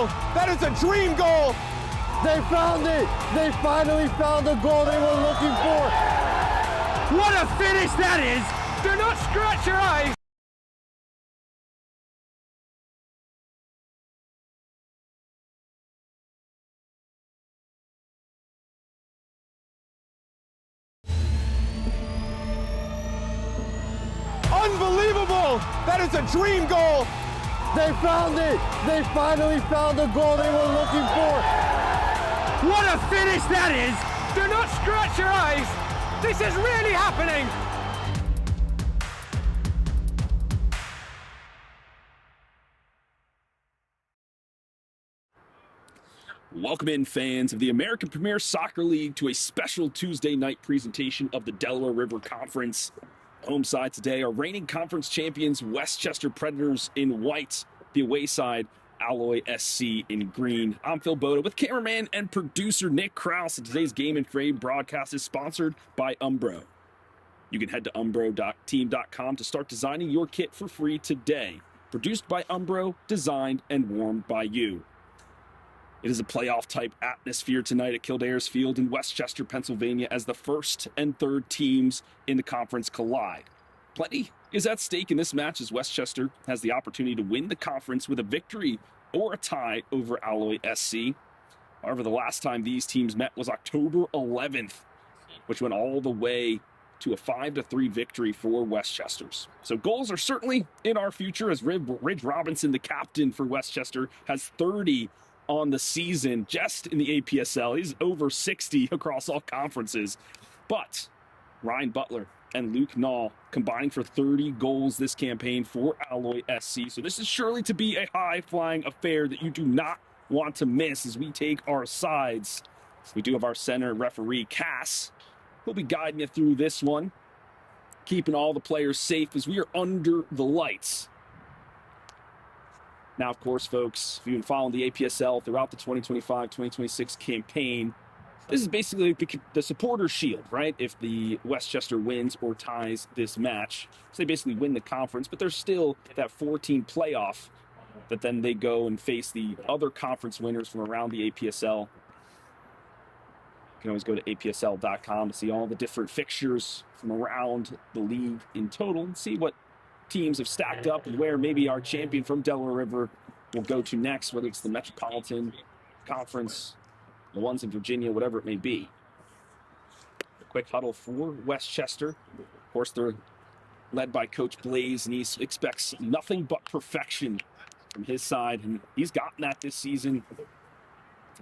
Unbelievable! That is a dream goal! They found it! They finally found the goal they were looking for! What a finish that is! Do not scratch your eyes! Unbelievable! That is a dream goal! They found it! They finally found the goal they were looking for! What a finish that is! Do not scratch your eyes! This is really happening! Welcome in, fans of the American Premier Soccer League, to a special Tuesday night presentation of the Delaware River Conference. Home side today are reigning conference champions Westchester Predators in white, the away side Alloy SC in green. I'm Phil Boda with cameraman and producer Nick Krause, and today's Game and Frame broadcast is sponsored by Umbro. You can head to umbro.team.com to start designing your kit for free today. Produced by Umbro, designed and warmed by you. It is a playoff-type atmosphere tonight at Kildare's Field in Westchester, Pennsylvania, as the first and third teams in the conference collide. Plenty is at stake in this match as Westchester has the opportunity to win the conference with a victory or a tie over Alloy SC. However, the last time these teams met was October 11th, which went all the way to a 5-3 victory for Westchesters. So goals are certainly in our future as Ridge Robinson, the captain for Westchester, has 30 on the season just in the APSL. He's over 60 across all conferences. But Ryan Butler and Luke Nall combining for 30 goals this campaign for Alloy SC. So this is surely to be a high-flying affair that you do not want to miss as we take our sides. We do have our center referee, Cass. He'll be guiding you through this one, keeping all the players safe as we are under the lights. Now, of course, folks, if you've been following the APSL throughout the 2025-2026 campaign, this is basically the supporter shield, right? If the Westchester wins or ties this match, so they basically win the conference, but there's still that 14 playoff that then they go and face the other conference winners from around the APSL. You can always go to apsl.com to see all the different fixtures from around the league in total and see what teams have stacked up and where maybe our champion from Delaware River will go to next, whether it's the Metropolitan Conference, the ones in Virginia, whatever it may be. A quick huddle for Westchester. Of course, they're led by Coach Blaze, and he expects nothing but perfection from his side, and he's gotten that this season.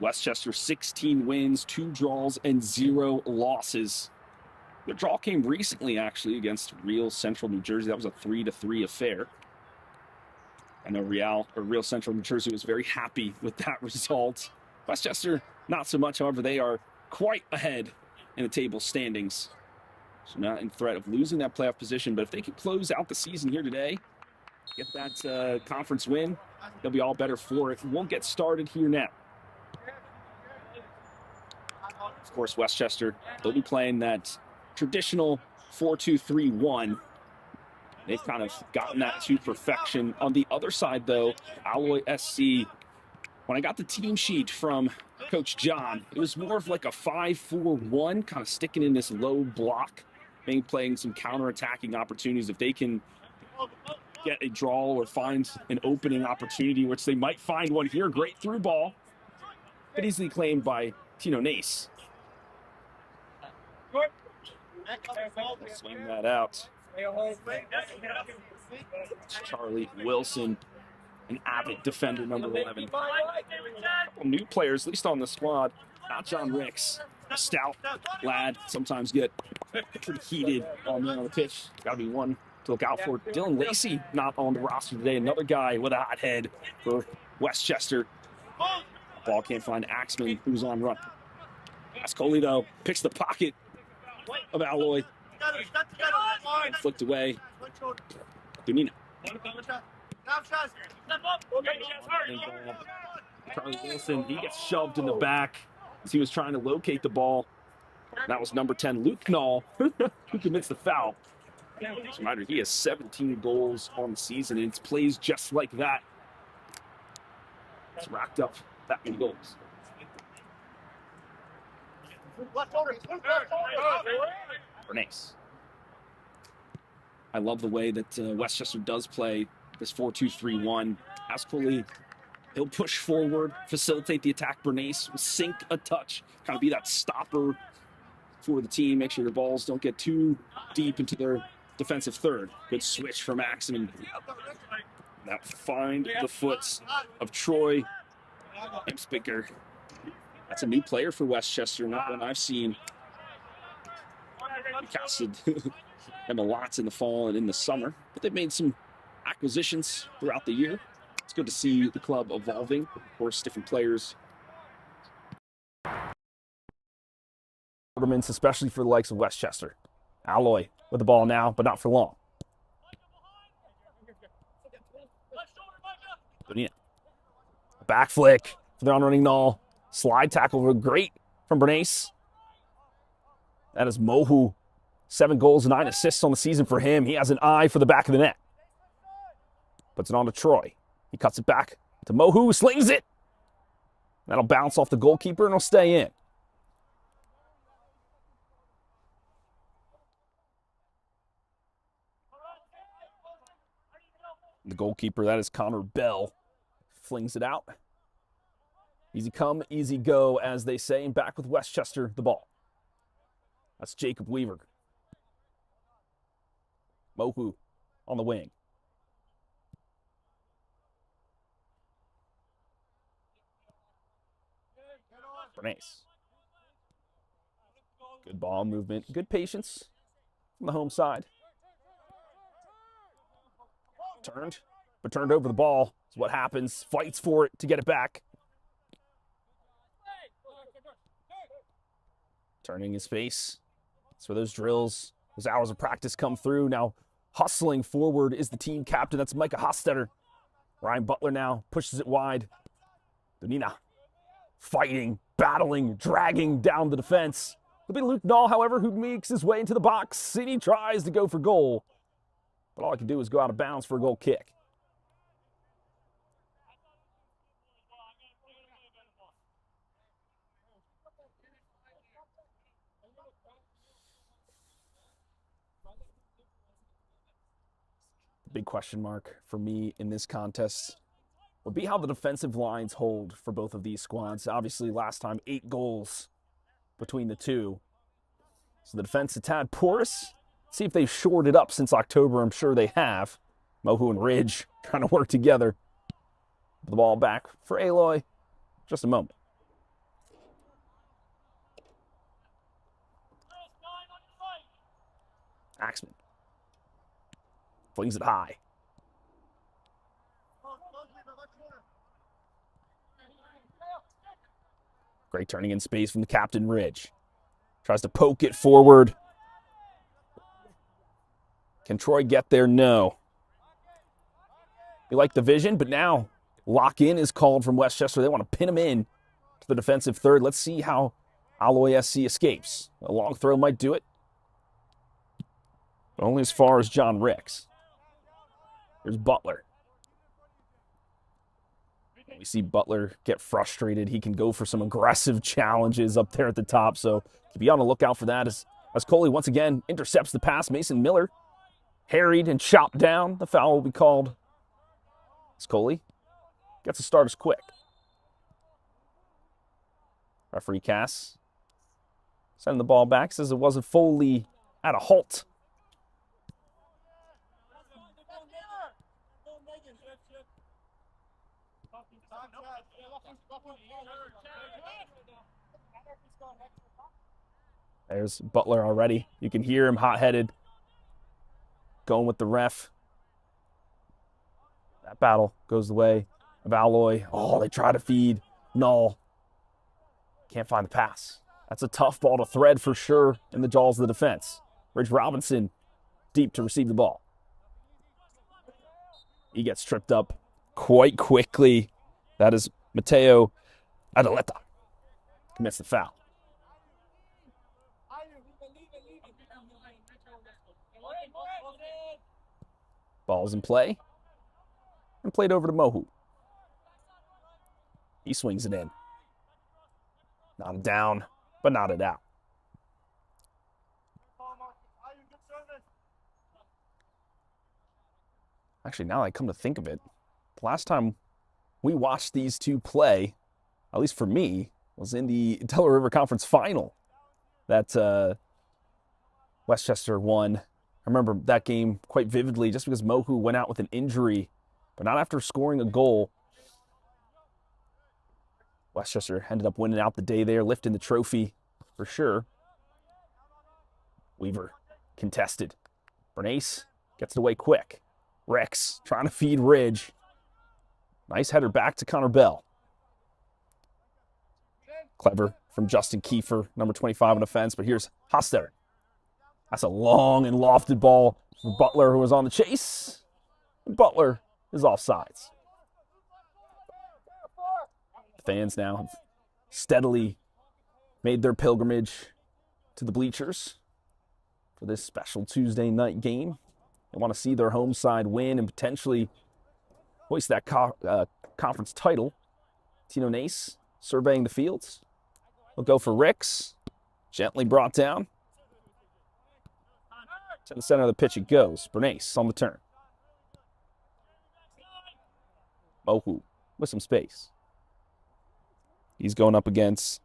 Westchester, 16 wins, 2 draws, and 0 losses. The draw came recently, actually, against Real Central New Jersey. That was a 3-3 affair. I know Real Central New Jersey was very happy with that result. Westchester, not so much. However, they are quite ahead in the table standings. So not in threat of losing that playoff position. But if they can close out the season here today, get that conference win, they'll be all better for it. We won't get started here now. Of course, Westchester, they'll be playing that traditional 4-2-3-1. They've kind of gotten that to perfection. On the other side, though, Alloy SC, when I got the team sheet from Coach John, it was more of like a 5-4-1, kind of sticking in this low block, maybe playing some counter-attacking opportunities. If they can get a draw or find an opening opportunity, which they might find one here, great through ball, but easily claimed by Tino Nace. Swing that out. It's Charlie Wilson, an avid defender, number 11. A couple new players, at least on the squad. Not John Ricks, a stout lad. Sometimes get pretty heated on the pitch. Got to be one to look out for. Dylan Lacey not on the roster today. Another guy with a hot head for Westchester. Ball can't find Axman, who's on run. Ascoli, though, picks the pocket of Alloy. Flicked away. Dunina. Charlie Wilson, he gets shoved in the back as he was trying to locate the ball. That was number 10, Luke Nall, who commits the foul. As a reminder, he has 17 goals on the season, and it's plays just like that It's racked up that many goals. Bernays. I love the way that Westchester does play this 4-2-3-1. Ascoli, he'll push forward, facilitate the attack. Bernays will sink a touch, kind of be that stopper for the team. Make sure your balls don't get too deep into their defensive third. Good switch from Axman. That find the foot of Troy Emspicker. That's a new player for Westchester, not one I've seen. We casted him a lot in the fall and in the summer, but they've made some acquisitions throughout the year. It's good to see the club evolving. Of course, different players. Especially for the likes of Westchester. Alloy with the ball now, but not for long. Bonina. Back flick for the on-running Null. Slide tackle, great from Bernays. That is Mohu. 7 goals, 9 assists on the season for him. He has an eye for the back of the net. Puts it on to Troy. He cuts it back to Mohu, slings it. That'll bounce off the goalkeeper and it'll stay in. The goalkeeper, that is Connor Bell, flings it out. Easy come, easy go, as they say. And back with Westchester, the ball. That's Jacob Weaver. Mohu on the wing. Bernays. Good ball movement, good patience from the home side. Turned over the ball is what happens. Fights for it to get it back. Turning his face. That's where those drills, those hours of practice come through. Now hustling forward is the team captain. That's Micah Hostetter. Ryan Butler now pushes it wide. Donina fighting, battling, dragging down the defense. It'll be Luke Nall, however, who makes his way into the box. And he tries to go for goal. But all I can do is go out of bounds for a goal kick. The big question mark for me in this contest will be how the defensive lines hold for both of these squads. Obviously, last time, 8 goals between the two. So the defense a tad porous. See if they've shored it up since October. I'm sure they have. Mohu and Ridge trying to work together. The ball back for Aloy. Just a moment. Axman flings it high. Great turning in space from the captain, Ridge. Tries to poke it forward. Can Troy get there? No. You like the vision, but now lock-in is called from Westchester. They want to pin him in to the defensive third. Let's see how Alloy SC escapes. A long throw might do it, but only as far as John Ricks. Here's Butler. We see Butler get frustrated. He can go for some aggressive challenges up there at the top, so be on the lookout for that as Coley once again intercepts the pass. Mason Miller harried and chopped down. The foul will be called as Coley gets the starters quick. Referee Cass sending the ball back, says it wasn't fully at a halt. There's Butler already. You can hear him hot-headed. Going with the ref. That battle goes the way of Alloy. Oh, they try to feed Null. Can't find the pass. That's a tough ball to thread for sure in the jaws of the defense. Ridge Robinson deep to receive the ball. He gets tripped up quite quickly. That is Mateo Adaleta. Commits the foul. Ball's in play and played over to Mohu. He swings it in. Not down, but not it out. Actually, now I come to think of it, the last time we watched these two play, at least for me, was in the Delaware River Conference Final that Westchester won. I remember that game quite vividly just because Mohu went out with an injury, but not after scoring a goal. Westchester ended up winning out the day there, lifting the trophy for sure. Weaver contested. Bernace gets it away quick. Rex trying to feed Ridge. Nice header back to Connor Bell. Clever from Justin Kiefer, number 25 on offense, but here's Hoster. That's a long and lofted ball for Butler, who was on the chase. Butler is offsides. The fans now have steadily made their pilgrimage to the bleachers for this special Tuesday night game. They want to see their home side win and potentially hoist that conference title. Tino Nace surveying the fields. He'll go for Ricks. Gently brought down. To the center of the pitch it goes. Bernace on the turn. Mohu with some space. He's going up against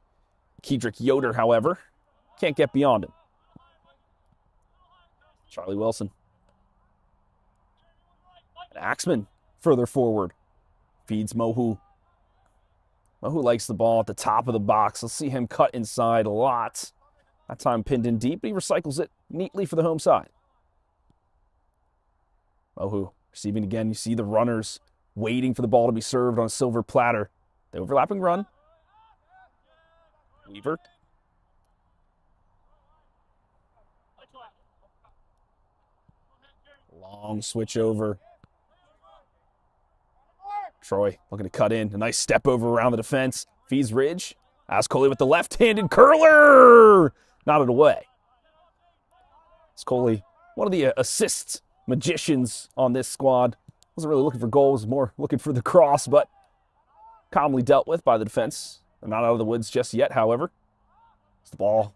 Kedrick Yoder, however. Can't get beyond him. Charlie Wilson. And Axman further forward. Feeds Mohu. Mohu likes the ball at the top of the box. Let's see him cut inside a lot. That time pinned in deep, but he recycles it neatly for the home side. Mohu receiving again. You see the runners waiting for the ball to be served on a silver platter. The overlapping run. Weaver. Long switch over. Troy looking to cut in. A nice step over around the defense. Feeds Ridge. Ascoli with the left-handed curler. Knotted away. Ascoli, one of the assist magicians on this squad. Wasn't really looking for goals, more looking for the cross, but calmly dealt with by the defense. They're not out of the woods just yet, however. It's the ball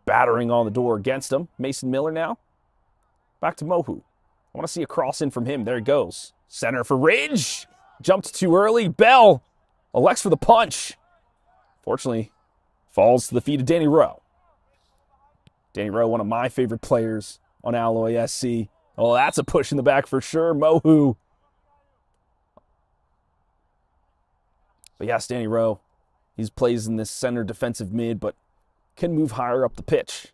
battering on the door against him. Mason Miller now. Back to Mohu. I want to see a cross in from him. There he goes. Center for Ridge. Jumped too early. Bell elects for the punch. Fortunately, falls to the feet of Danny Rowe. Danny Rowe, one of my favorite players on Alloy SC. Oh, that's a push in the back for sure. Mohu. But yes, Danny Rowe, he plays in this center defensive mid, but can move higher up the pitch.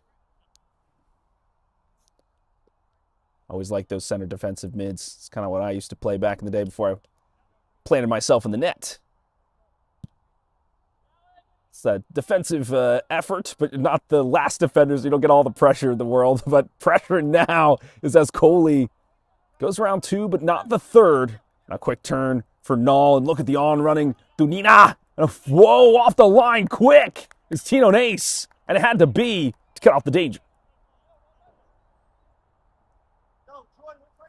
Always like those center defensive mids. It's kind of what I used to play back in the day before I planted myself in the net. It's a defensive effort, but not the last defenders. You don't get all the pressure in the world, but pressure now is as Coley goes around two, but not the third. A quick turn for Null, and look at the on-running Dunina. Whoa, off the line quick is Tino Nace, and it had to be to cut off the danger.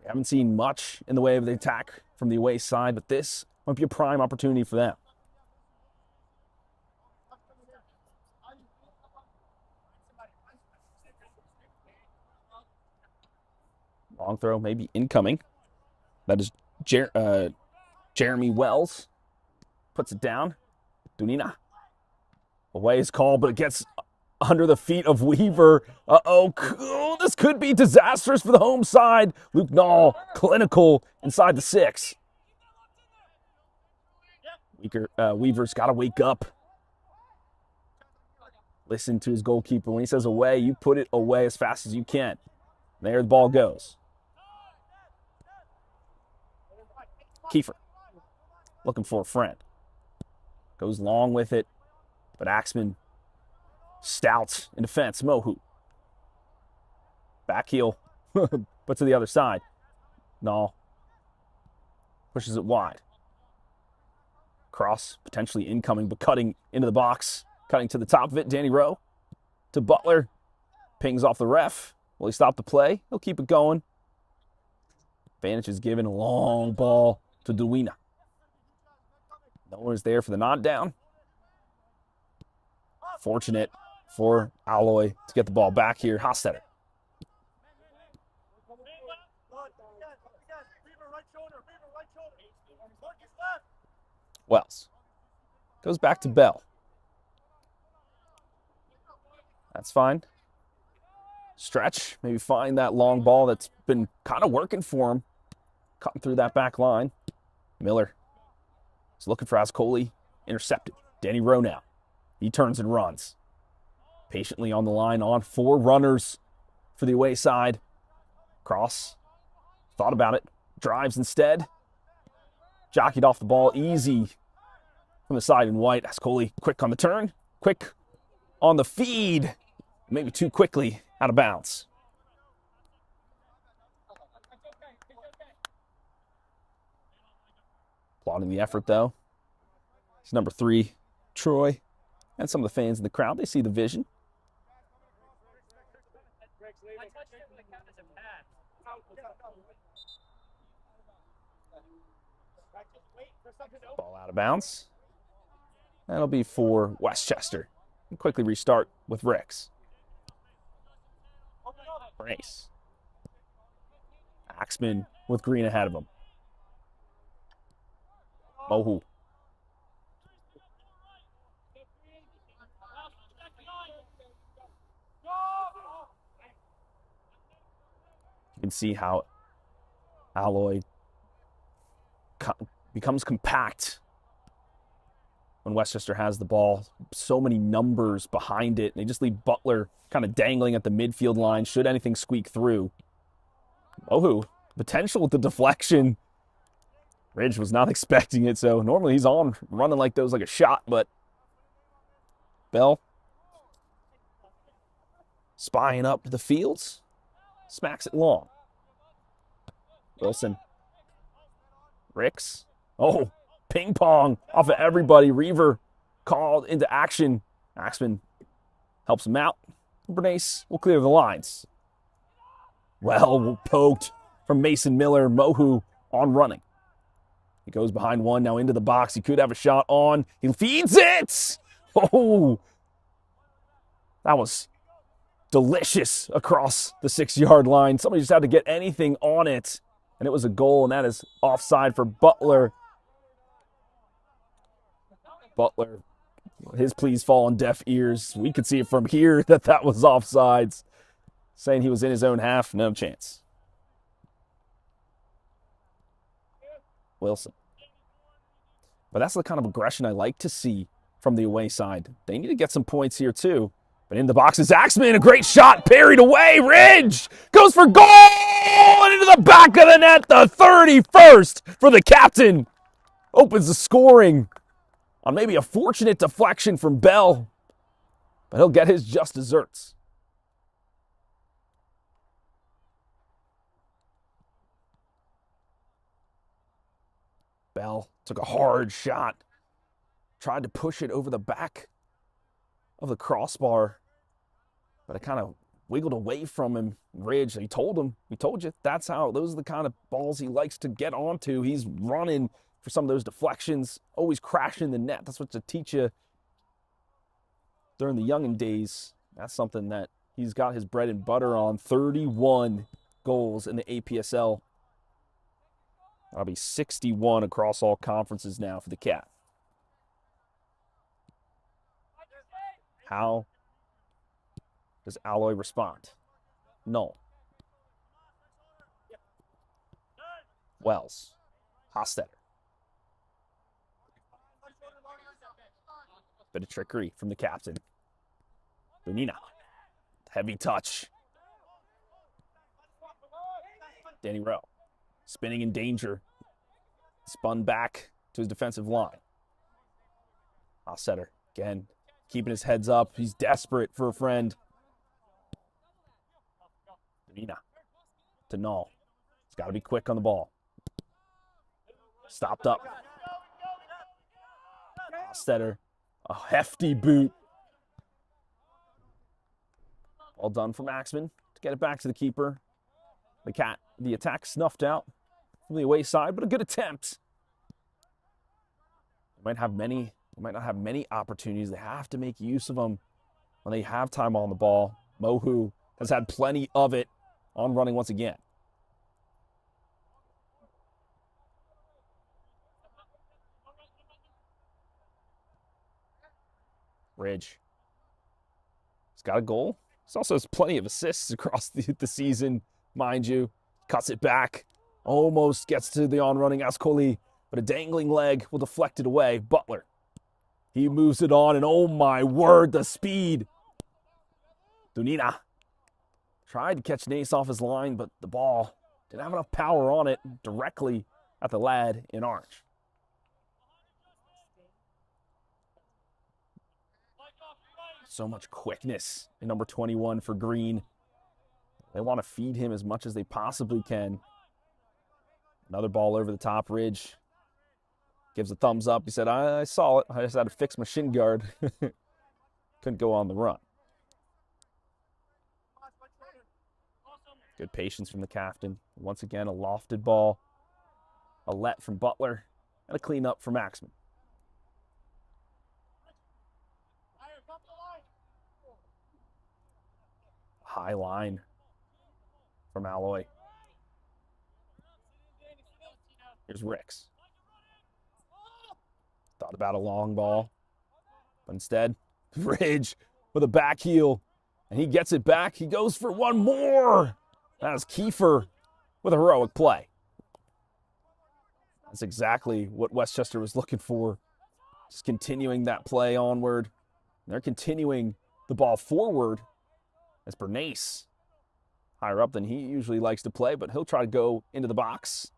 We haven't seen much in the way of the attack from the away side, but this might be a prime opportunity for them. Long throw, maybe incoming. That is Jeremy Wells. Puts it down. Dunina. Away is called, but it gets under the feet of Weaver. Uh-oh. This could be disastrous for the home side. Luke Nall, clinical inside the 6. Weaver's got to wake up. Listen to his goalkeeper. When he says away, you put it away as fast as you can. There the ball goes. Kiefer. Looking for a friend. Goes long with it. But Axman stouts in defense. Mohu. Back heel. But to the other side. No. Pushes it wide. Cross potentially incoming, but cutting into the box. Cutting to the top of it. Danny Rowe to Butler. Pings off the ref. Will he stop the play? He'll keep it going. Advantage is given. A long ball to Duina. No one is there for the nod down. Fortunate for Alloy to get the ball back here. Hostetter. Wells. Goes back to Bell. That's fine. Stretch. Maybe find that long ball that's been kind of working for him. Cutting through that back line. Miller is looking for Ascoli. Intercepted. Danny Rowe now. He turns and runs. Patiently on the line on 4 runners for the away side. Cross. Thought about it. Drives instead. Jockeyed off the ball. Easy from the side in white. Ascoli quick on the turn. Quick on the feed. Maybe too quickly out of bounds. Applauding the effort, though. It's number 3, Troy. And some of the fans in the crowd, they see the vision. Ball out of bounds. That'll be for Westchester. And quickly restart with Ricks. Brace. Axman with Green ahead of him. Mohu. You can see how Alloy becomes compact when Westchester has the ball. So many numbers behind it. They just leave Butler kind of dangling at the midfield line should anything squeak through. Mohu, potential with the deflection. Ridge was not expecting it, so normally he's on running like those like a shot, but Bell spying up the fields, smacks it long. Wilson. Ricks. Oh, ping pong off of everybody. Reaver called into action. Axman helps him out. Bernace will clear the lines. Well poked from Mason Miller. Mohu on running. He goes behind one, now into the box. He could have a shot on. He feeds it! Oh! That was delicious across the 6-yard line. Somebody just had to get anything on it. And it was a goal, and that is offside for Butler. Butler, his pleas fall on deaf ears. We could see it from here that was offsides. Saying he was in his own half, no chance. Wilson. But that's the kind of aggression I like to see from the away side. They need to get some points here too. But in the box is Axman, a great shot, parried away. Ridge goes for goal and into the back of the net. The 31st for the captain. Opens the scoring on maybe a fortunate deflection from Bell. But he'll get his just desserts. Bell took a hard shot. Tried to push it over the back of the crossbar. But it kind of wiggled away from him. Ridge, he told him, we told you, those are the kind of balls he likes to get onto. He's running for some of those deflections, always crashing the net. That's what to teach you during the youngin' days. That's something that he's got his bread and butter on. 31 goals in the APSL. That'll be 61 across all conferences now for the Cat. How does Alloy respond? No. Wells. Hostetter. Bit of trickery from the captain. Benina. Heavy touch. Danny Rowe. Spinning in danger. Spun back to his defensive line. Hostetter. Again, keeping his heads up. He's desperate for a friend. Benina. To Null. He's got to be quick on the ball. Stopped up. Hostetter. A hefty boot. All done from Axman to get it back to the keeper. The attack snuffed out from the away side, but a good attempt. might not have many opportunities. They have to make use of them when they have time on the ball. Mohu has had plenty of it on running once again. Ridge. He's got a goal. He also has plenty of assists across the season, mind you. Cuts it back. Almost gets to the on-running Ascoli, but a dangling leg will deflect it away. Butler. He moves it on, and oh my word, the speed. Dunina tried to catch Nace off his line, but the ball didn't have enough power on it directly at the lad in orange. So much quickness in number 21 for Green. They want to feed him as much as they possibly can. Another ball over the top. Ridge gives a thumbs up. He said, I saw it. I just had to fix my shin guard. Couldn't go on the run. Good patience from the captain. Once again, a lofted ball. A let from Butler. And a cleanup from Axman. High line from Alloy. Here's Ricks. Thought about a long ball. But instead, Ridge with a back heel. And he gets it back. He goes for one more. That is Kiefer with a heroic play. That's exactly what Westchester was looking for. Just continuing that play onward. And they're continuing the ball forward as Bernace, higher up than he usually likes to play, but he'll try to go into the box.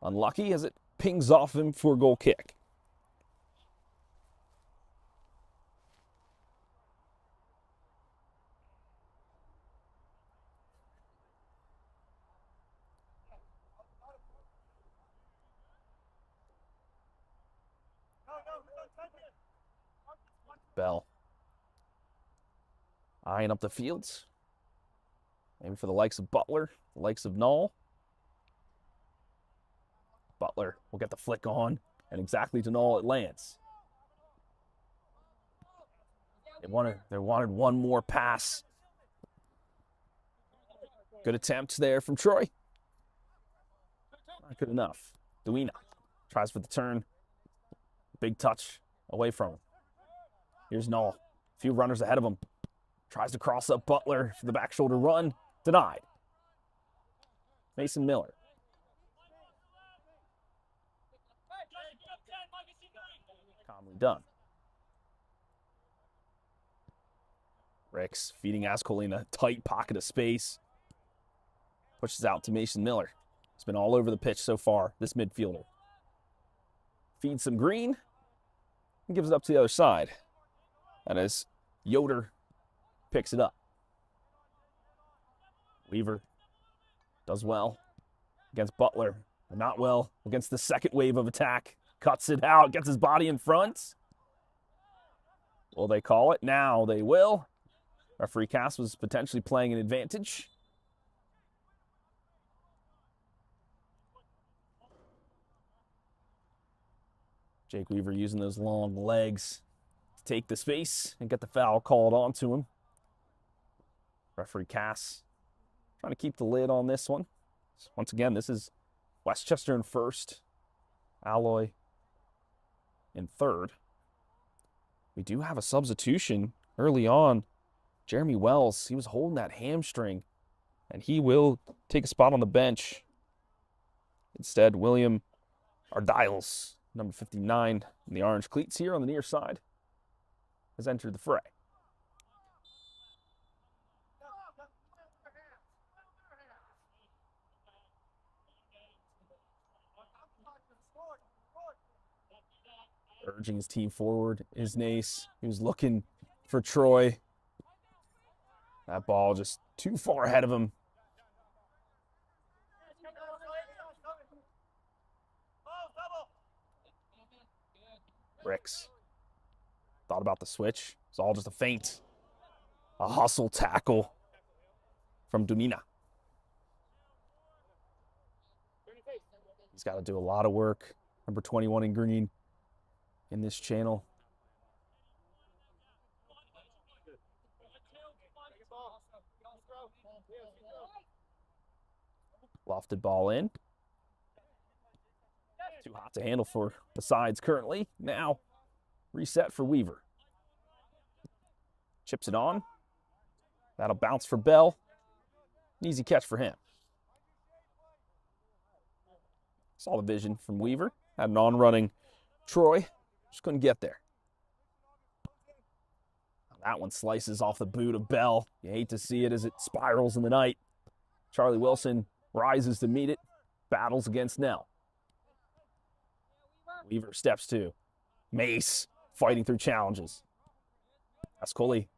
Unlucky as it pings off him for a goal kick. Bell. Eyeing up the fields. Maybe for the likes of Butler, the likes of Null. Butler will get the flick on, and exactly to Null it lands. They wanted one more pass. Good attempt there from Troy. Not good enough. Duina tries for the turn. Big touch away from him. Here's Null. A few runners ahead of him. Tries to cross up Butler for the back shoulder run. Denied. Mason Miller. Calmly done. Ricks feeding Ascoli in a tight pocket of space. Pushes out to Mason Miller. He's been all over the pitch so far, this midfielder. Feeds some Green and gives it up to the other side. And as Yoder picks it up. Weaver does well against Butler, but not well against the second wave of attack. Cuts it out, gets his body in front. Will they call it? Now they will. Referee Cass was potentially playing an advantage. Jake Weaver using those long legs to take the space and get the foul called onto him. Referee Cass trying to keep the lid on this one. Once again, this is Westchester in first, Alloy in third. We do have a substitution early on. Jeremy Wells, he was holding that hamstring, and he will take a spot on the bench. Instead, William Ardiles, number 59, in the orange cleats here on the near side, has entered the fray. Urging his team forward is Nace. He was looking for Troy. That ball just too far ahead of him. Ricks thought about the switch. It's all just a feint. A hustle tackle from Dunina. He's got to do a lot of work. Number 21 in green. in this channel. Lofted ball in. Too hot to handle for the sides currently. Now, reset for Weaver. Chips it on. That'll bounce for Bell. Easy catch for him. Saw the vision from Weaver. Had an on-running Troy. Just couldn't get there. That one slices off the boot of Bell. You hate to see it as it spirals in the night. Charlie Wilson rises to meet it. Battles against Nell. Weaver steps to. Mace fighting through challenges. Ascoli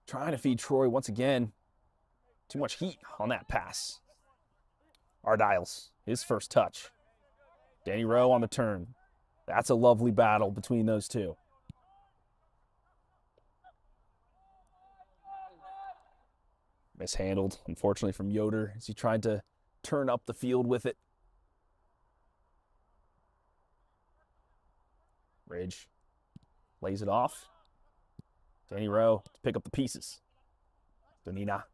trying to feed Troy once again. Too much heat on that pass. Ardiles, his first touch. Danny Rowe on the turn. That's a lovely battle between those two. Mishandled, unfortunately, from Yoder as he tried to turn up the field with it. Ridge lays it off. Danny Rowe to pick up the pieces. Donina,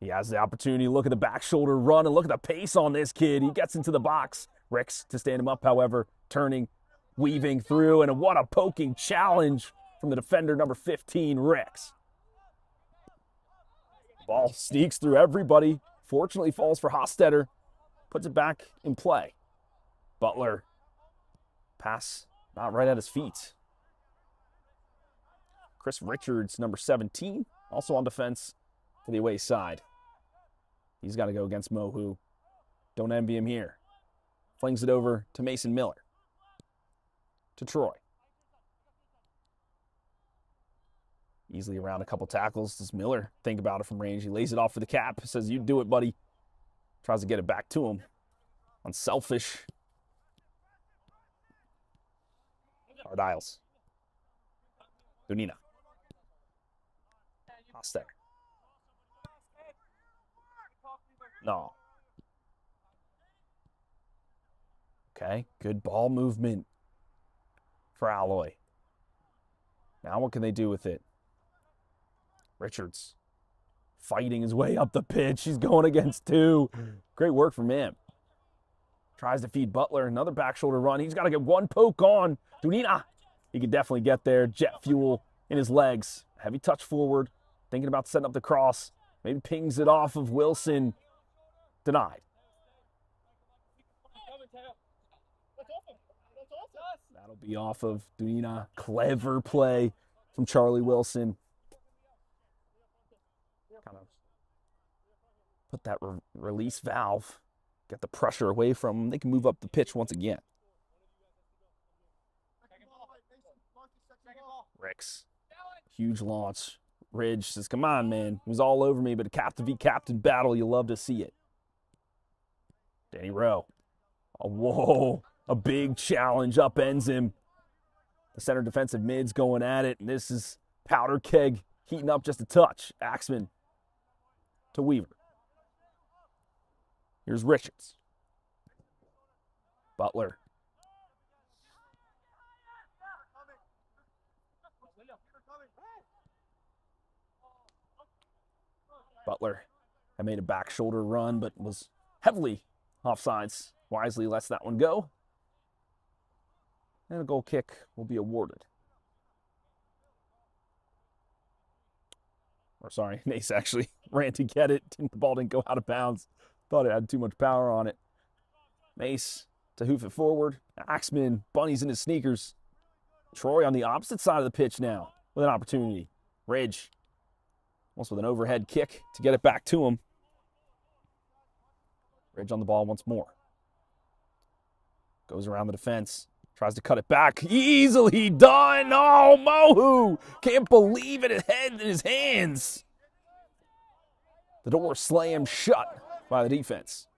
he has the opportunity. Look at the back shoulder run and look at the pace on this kid. He gets into the box. Ricks to stand him up, however, turning, weaving through, and what a poking challenge from the defender, number 15, Ricks. Ball sneaks through everybody. Fortunately falls for Hostetter. Puts it back in play. Butler. Pass not right at his feet. Chris Richards, number 17, also on defense for the away side. He's got to go against Mohu. Don't envy him here. Flings it over to Mason Miller. To Troy. Easily around a couple tackles. Does Miller think about it from range? He lays it off for the cap. Says, you do it, buddy. Tries to get it back to him. Unselfish. Ardiles. Donina. Hostetter. No. Okay, good ball movement for Alloy. Now what can they do with it? Richards fighting his way up the pitch. He's going against two. Great work from him. Tries to feed Butler. Another back shoulder run. He's got to get one poke on. Donina. He can definitely get there. Jet fuel in his legs. Heavy touch forward. Thinking about setting up the cross. Maybe pings it off of Wilson. Denied. That'll be off of Donina. Clever play from Charlie Wilson. Kind of put that release valve. Get the pressure away from them. They can move up the pitch once again. Ricks. Huge launch. Ridge says, come on, man. It was all over me, but a captain v captain battle, you love to see it. Danny Rowe. Oh, whoa. A big challenge upends him. The center defensive mid's going at it, and this is Powder Keg heating up just a touch. Axman to Weaver. Here's Richards. Butler. Butler had made a back shoulder run, but was heavily offsides. Wisely lets that one go. And a goal kick will be awarded. Or sorry, Mace actually ran to get it. The ball didn't go out of bounds. Thought it had too much power on it. Mace to hoof it forward. Axman bunnies in his sneakers. Troy on the opposite side of the pitch now with an opportunity. Ridge. Almost with an overhead kick to get it back to him. Ridge on the ball once more. Goes around the defense. Tries to cut it back. Easily done. Oh, Mohu. Can't believe it. His head in his hands. The door slammed shut by the defense.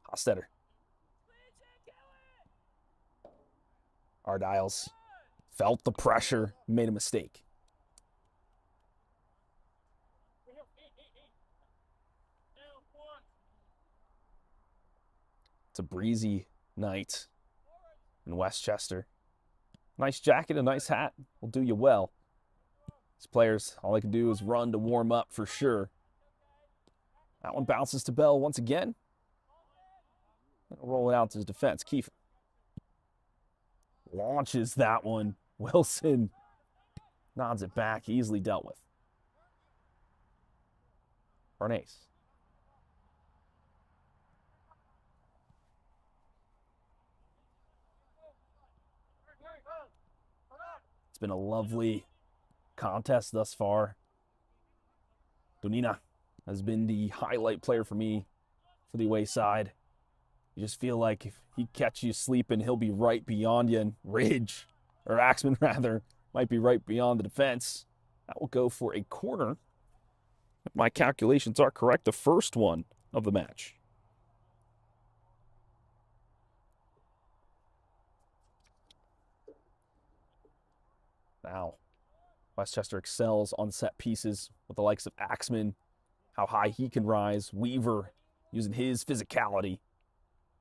Hostetter. Ardiles felt the pressure, made a mistake. It's a breezy night in Westchester. Nice jacket, a nice hat will do you well. These players, all they can do is run to warm up for sure. That one bounces to Bell once again. Roll it out to his defense. Kiefer launches that one. Wilson nods it back, easily dealt with. Bernays. It's been a lovely contest thus far. Donina has been the highlight player for me for the away side. You just feel like if he catches you sleeping, he'll be right beyond you. And Ridge, or Axman rather, might be right beyond the defense. That will go for a corner. If my calculations are correct, the first one of the match. Now, Westchester excels on set pieces with the likes of Axman, how high he can rise. Weaver using his physicality.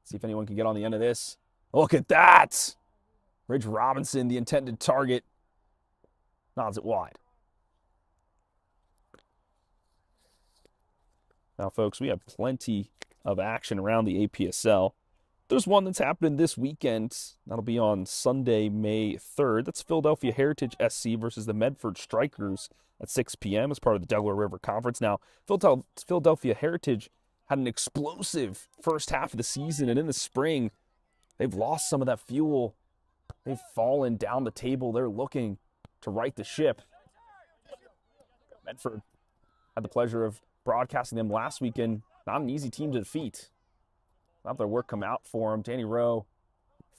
See if anyone can get on the end of this. Look at that! Ridge Robinson, the intended target, nods it wide. Now, folks, we have plenty of action around the APSL. There's one that's happening this weekend. That'll be on Sunday, May 3rd. That's Philadelphia Heritage SC versus the Medford Strikers at 6 p.m. as part of the Delaware River Conference. Now, Philadelphia Heritage had an explosive first half of the season, and in the spring, they've lost some of that fuel. They've fallen down the table. They're looking to right the ship. Medford had the pleasure of broadcasting them last weekend. Not an easy team to defeat. Not their work come out for them. Danny Rowe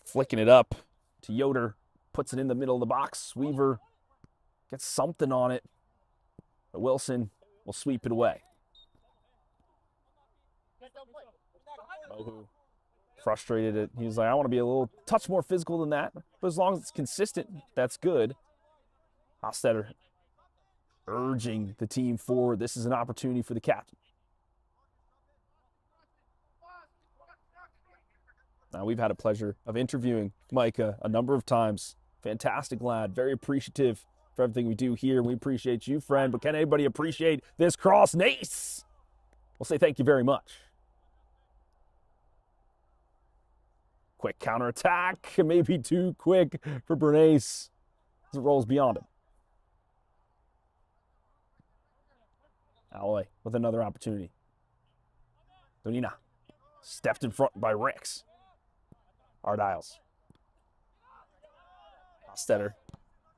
flicking it up to Yoder. Puts it in the middle of the box. Weaver gets something on it. But Wilson will sweep it away. Mohu frustrated. He was like, I want to be a little touch more physical than that. But as long as it's consistent, that's good. Hostetter urging the team forward. This is an opportunity for the captain. Now, we've had a pleasure of interviewing Micah a number of times. Fantastic lad. Very appreciative for everything we do here. We appreciate you, friend. But can anybody appreciate this cross? Nace! We'll say thank you very much. Quick counterattack. Maybe too quick for Bernays as it rolls beyond him. Alloy with another opportunity. Donina stepped in front by Rex. Ardiles. Hostetter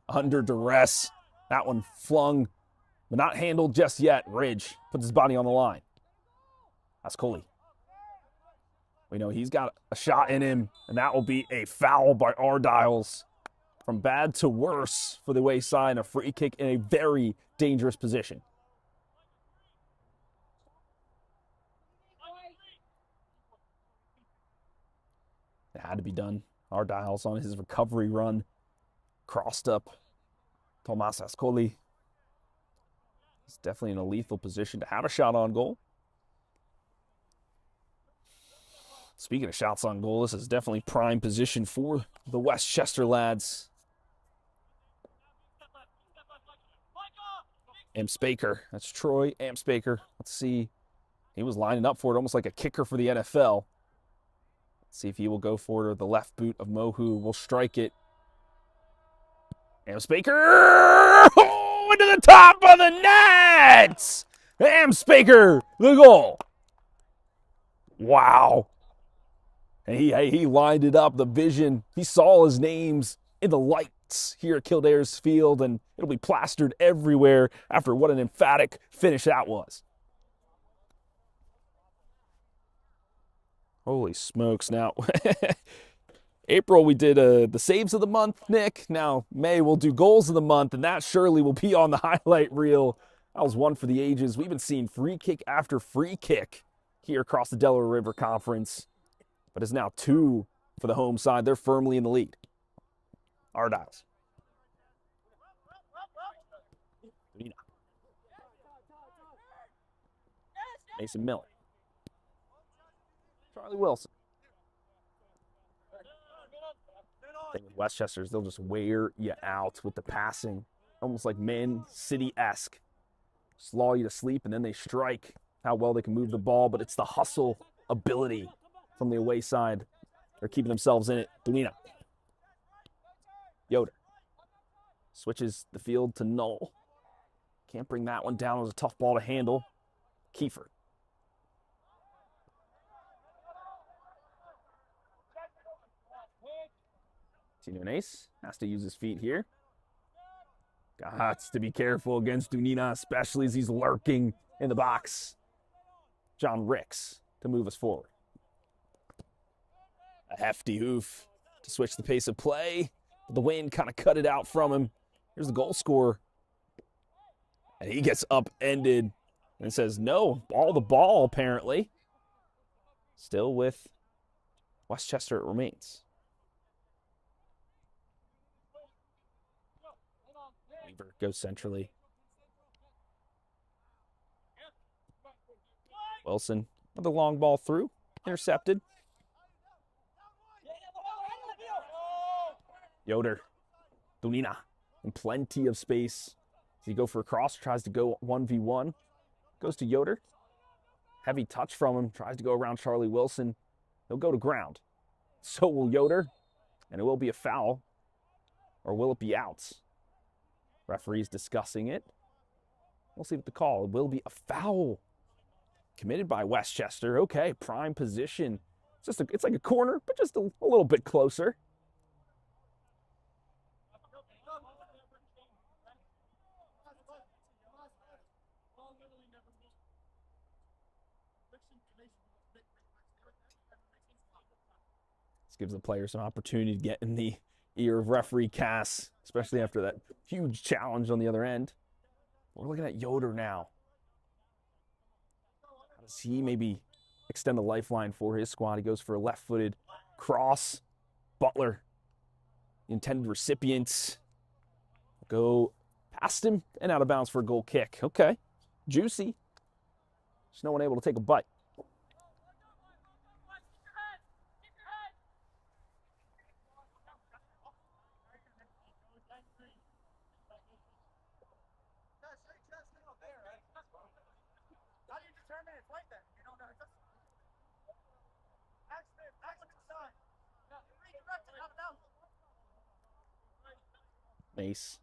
under duress. That one flung, but not handled just yet. Ridge puts his body on the line. That's Coley. We know he's got a shot in him, and that will be a foul by Ardiles. From bad to worse for the away side, a free kick in a very dangerous position. It had to be done. Ardiles on his recovery run. Crossed up. Tomas Ascoli. He's definitely in a lethal position to have a shot on goal. Speaking of shots on goal, this is definitely prime position for the Westchester lads. Amspaker. That's Troy Amspaker. Let's see. He was lining up for it almost like a kicker for the NFL. See if he will go for it, or the left boot of Mohu will strike it. Amspaker! Oh, into the top of the net! Amspaker, the goal. Wow. And he lined it up, the vision. He saw his names in the lights here at Kildare's Field, and it'll be plastered everywhere after what an emphatic finish that was. Holy smokes. Now, April we did the saves of the month, Nick. Now, May we'll do goals of the month, and that surely will be on the highlight reel. That was one for the ages. We've been seeing free kick after free kick here across the Delaware River Conference. But it's now 2 for the home side. They're firmly in the lead. Ardiles. Mason Miller. Charlie Wilson. Thing with Westchester is they'll just wear you out with the passing, almost like Man City-esque. Slaw you to sleep, and then they strike. How well they can move the ball, but it's the hustle ability from the away side. They're keeping themselves in it. Dunina. Yoder. Switches the field to Null. Can't bring that one down. It was a tough ball to handle. Kiefer. Nunes has to use his feet here. Got to be careful against Dunina, especially as he's lurking in the box. John Ricks to move us forward. A hefty hoof to switch the pace of play. But the wind kind of cut it out from him. Here's the goal scorer. And he gets upended and says, no, ball the ball, apparently. Still with Westchester, it remains. Weaver goes centrally. Wilson with a long ball through. Intercepted. Yoder. Dunina. And plenty of space. Does he go for a cross? Tries to go 1v1. Goes to Yoder. Heavy touch from him. Tries to go around Charlie Wilson. He'll go to ground. So will Yoder. And it will be a foul. Or will it be out? Referee's discussing it. We'll see what the call. It will be a foul. Committed by Westchester. Okay, prime position. It's like a corner, but just a little bit closer. This gives the players an opportunity to get in the ear of referee Cass, especially after that huge challenge on the other end. We're looking at Yoder now. How does he maybe extend the lifeline for his squad? He goes for a left-footed cross. Butler, the intended recipient, go past him and out of bounds for a goal kick. Okay, juicy. Just no one able to take a bite. Mace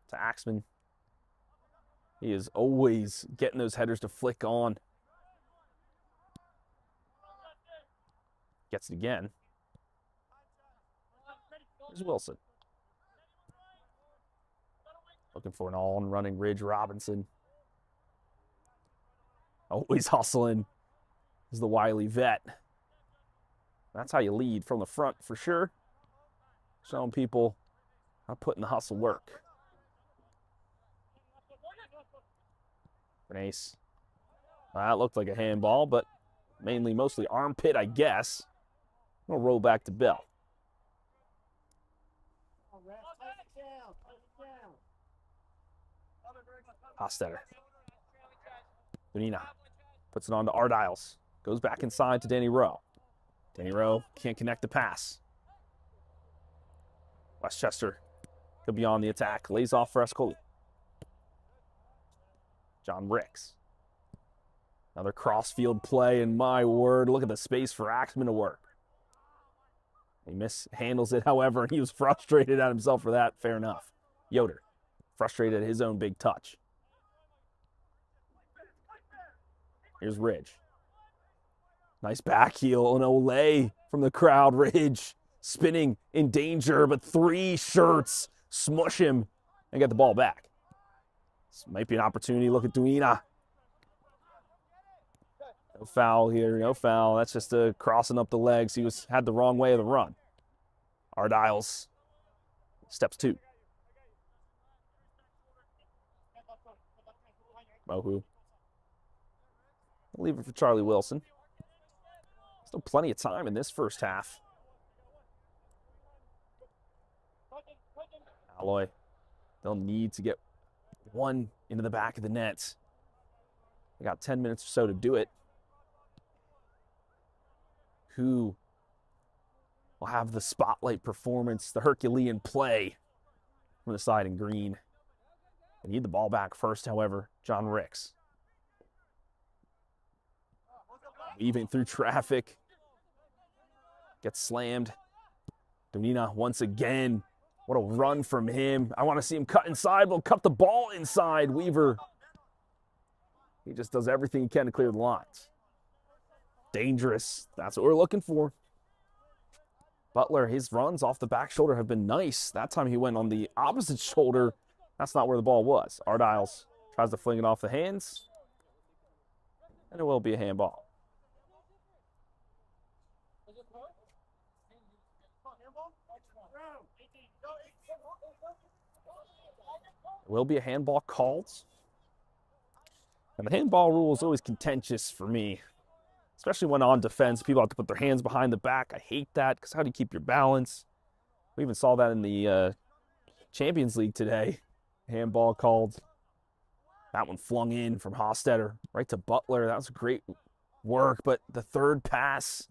to Axman. He is always getting those headers to flick on. Gets it again. There's Wilson. Looking for an on-running Ridge Robinson. Always hustling. Is the wily vet. That's how you lead from the front for sure. Showing people how putting the hustle work. Bernace. That looked like a handball, but mostly armpit, I guess. We'll roll back to Bell. Hostetter. Dunina puts it on to Ardiles. Goes back inside to Danny Rowe. Danny Rowe can't connect the pass. Westchester could be on the attack. Lays off for Escoli. John Ricks. Another cross-field play, and my word, look at the space for Axman to work. He mishandles it, however, and he was frustrated at himself for that. Fair enough. Yoder, frustrated at his own big touch. Here's Ridge. Nice back heel and Olay from the crowd. Ridge spinning in danger, but 3 shirts smush him and get the ball back. This might be an opportunity. Look at Dunina. No foul here, no foul. That's just crossing up the legs. He had the wrong way of the run. Ardiles steps 2. Mohu. I'll leave it for Charlie Wilson. Still plenty of time in this first half. Alloy. They'll need to get one into the back of the net. They got 10 minutes or so to do it. Who will have the spotlight performance, the Herculean play from the side in green. They need the ball back first, however. John Ricks. Weaving through traffic. Gets slammed. Donina once again. What a run from him. I want to see him cut inside. We'll cut the ball inside. Weaver. He just does everything he can to clear the lines. Dangerous. That's what we're looking for. Butler, his runs off the back shoulder have been nice. That time he went on the opposite shoulder. That's not where the ball was. Ardiles tries to fling it off the hands. And it will be a handball. It will be a handball called. And the handball rule is always contentious for me, especially when on defense. People have to put their hands behind the back. I hate that because how do you keep your balance? We even saw that in the Champions League today. Handball called. That one flung in from Hostetter right to Butler. That was great work, but the third pass,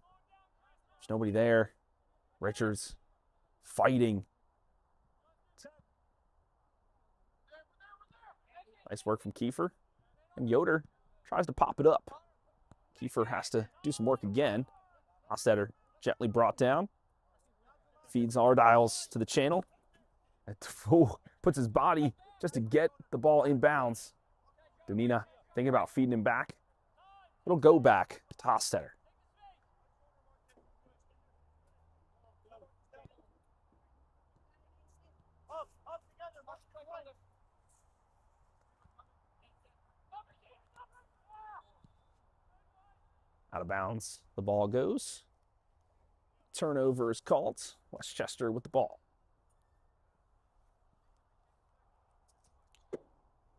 there's nobody there. Richards fighting. Nice work from Kiefer. And Yoder tries to pop it up. Kiefer has to do some work again. Hostetter gently brought down. Feeds Ardiles to the channel. Puts his body just to get the ball in bounds. Donina thinking about feeding him back. It'll go back to Hostetter. Out of bounds, the ball goes. Turnover is called. Westchester with the ball.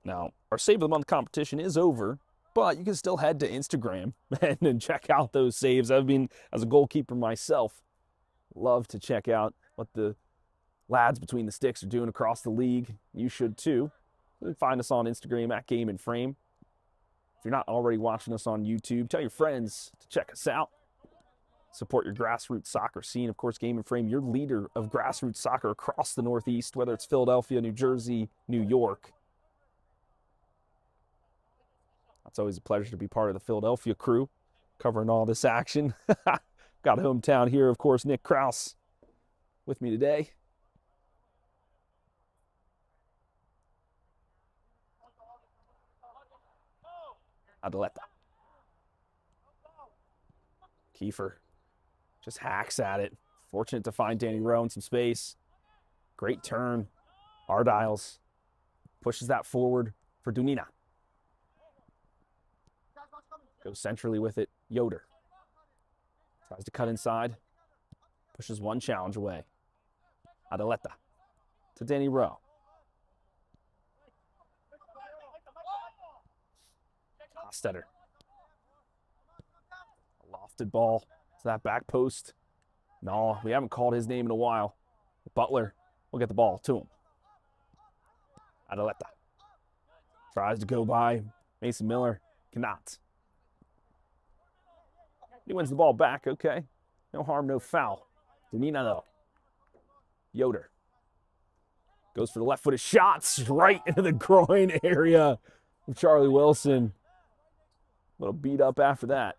Now, our Save of the Month competition is over, but you can still head to Instagram and check out those saves. I've been, as a goalkeeper myself, love to check out what the lads between the sticks are doing across the league. You should too. You can find us on Instagram at Game and Frame. If you're not already watching us on YouTube, tell your friends to check us out. Support your grassroots soccer scene. Of course, Game and Frame, your leader of grassroots soccer across the Northeast, whether it's Philadelphia, New Jersey, New York. It's always a pleasure to be part of the Philadelphia crew, covering all this action. Got a hometown here, of course, Nick Krause with me today. Adeletta. Kiefer just hacks at it. Fortunate to find Danny Rowe in some space. Great turn. Ardiles pushes that forward for Donina. Goes centrally with it. Yoder tries to cut inside. Pushes one challenge away. Adeletta to Danny Rowe. Hostetter. A lofted ball to that back post. No, we haven't called his name in a while. Butler will get the ball to him. Adeletta tries to go by. Mason Miller cannot. He wins the ball back. Okay. No harm, no foul. Donina, though. Yoder goes for the left-footed shots right into the groin area of Charlie Wilson. A little beat up after that.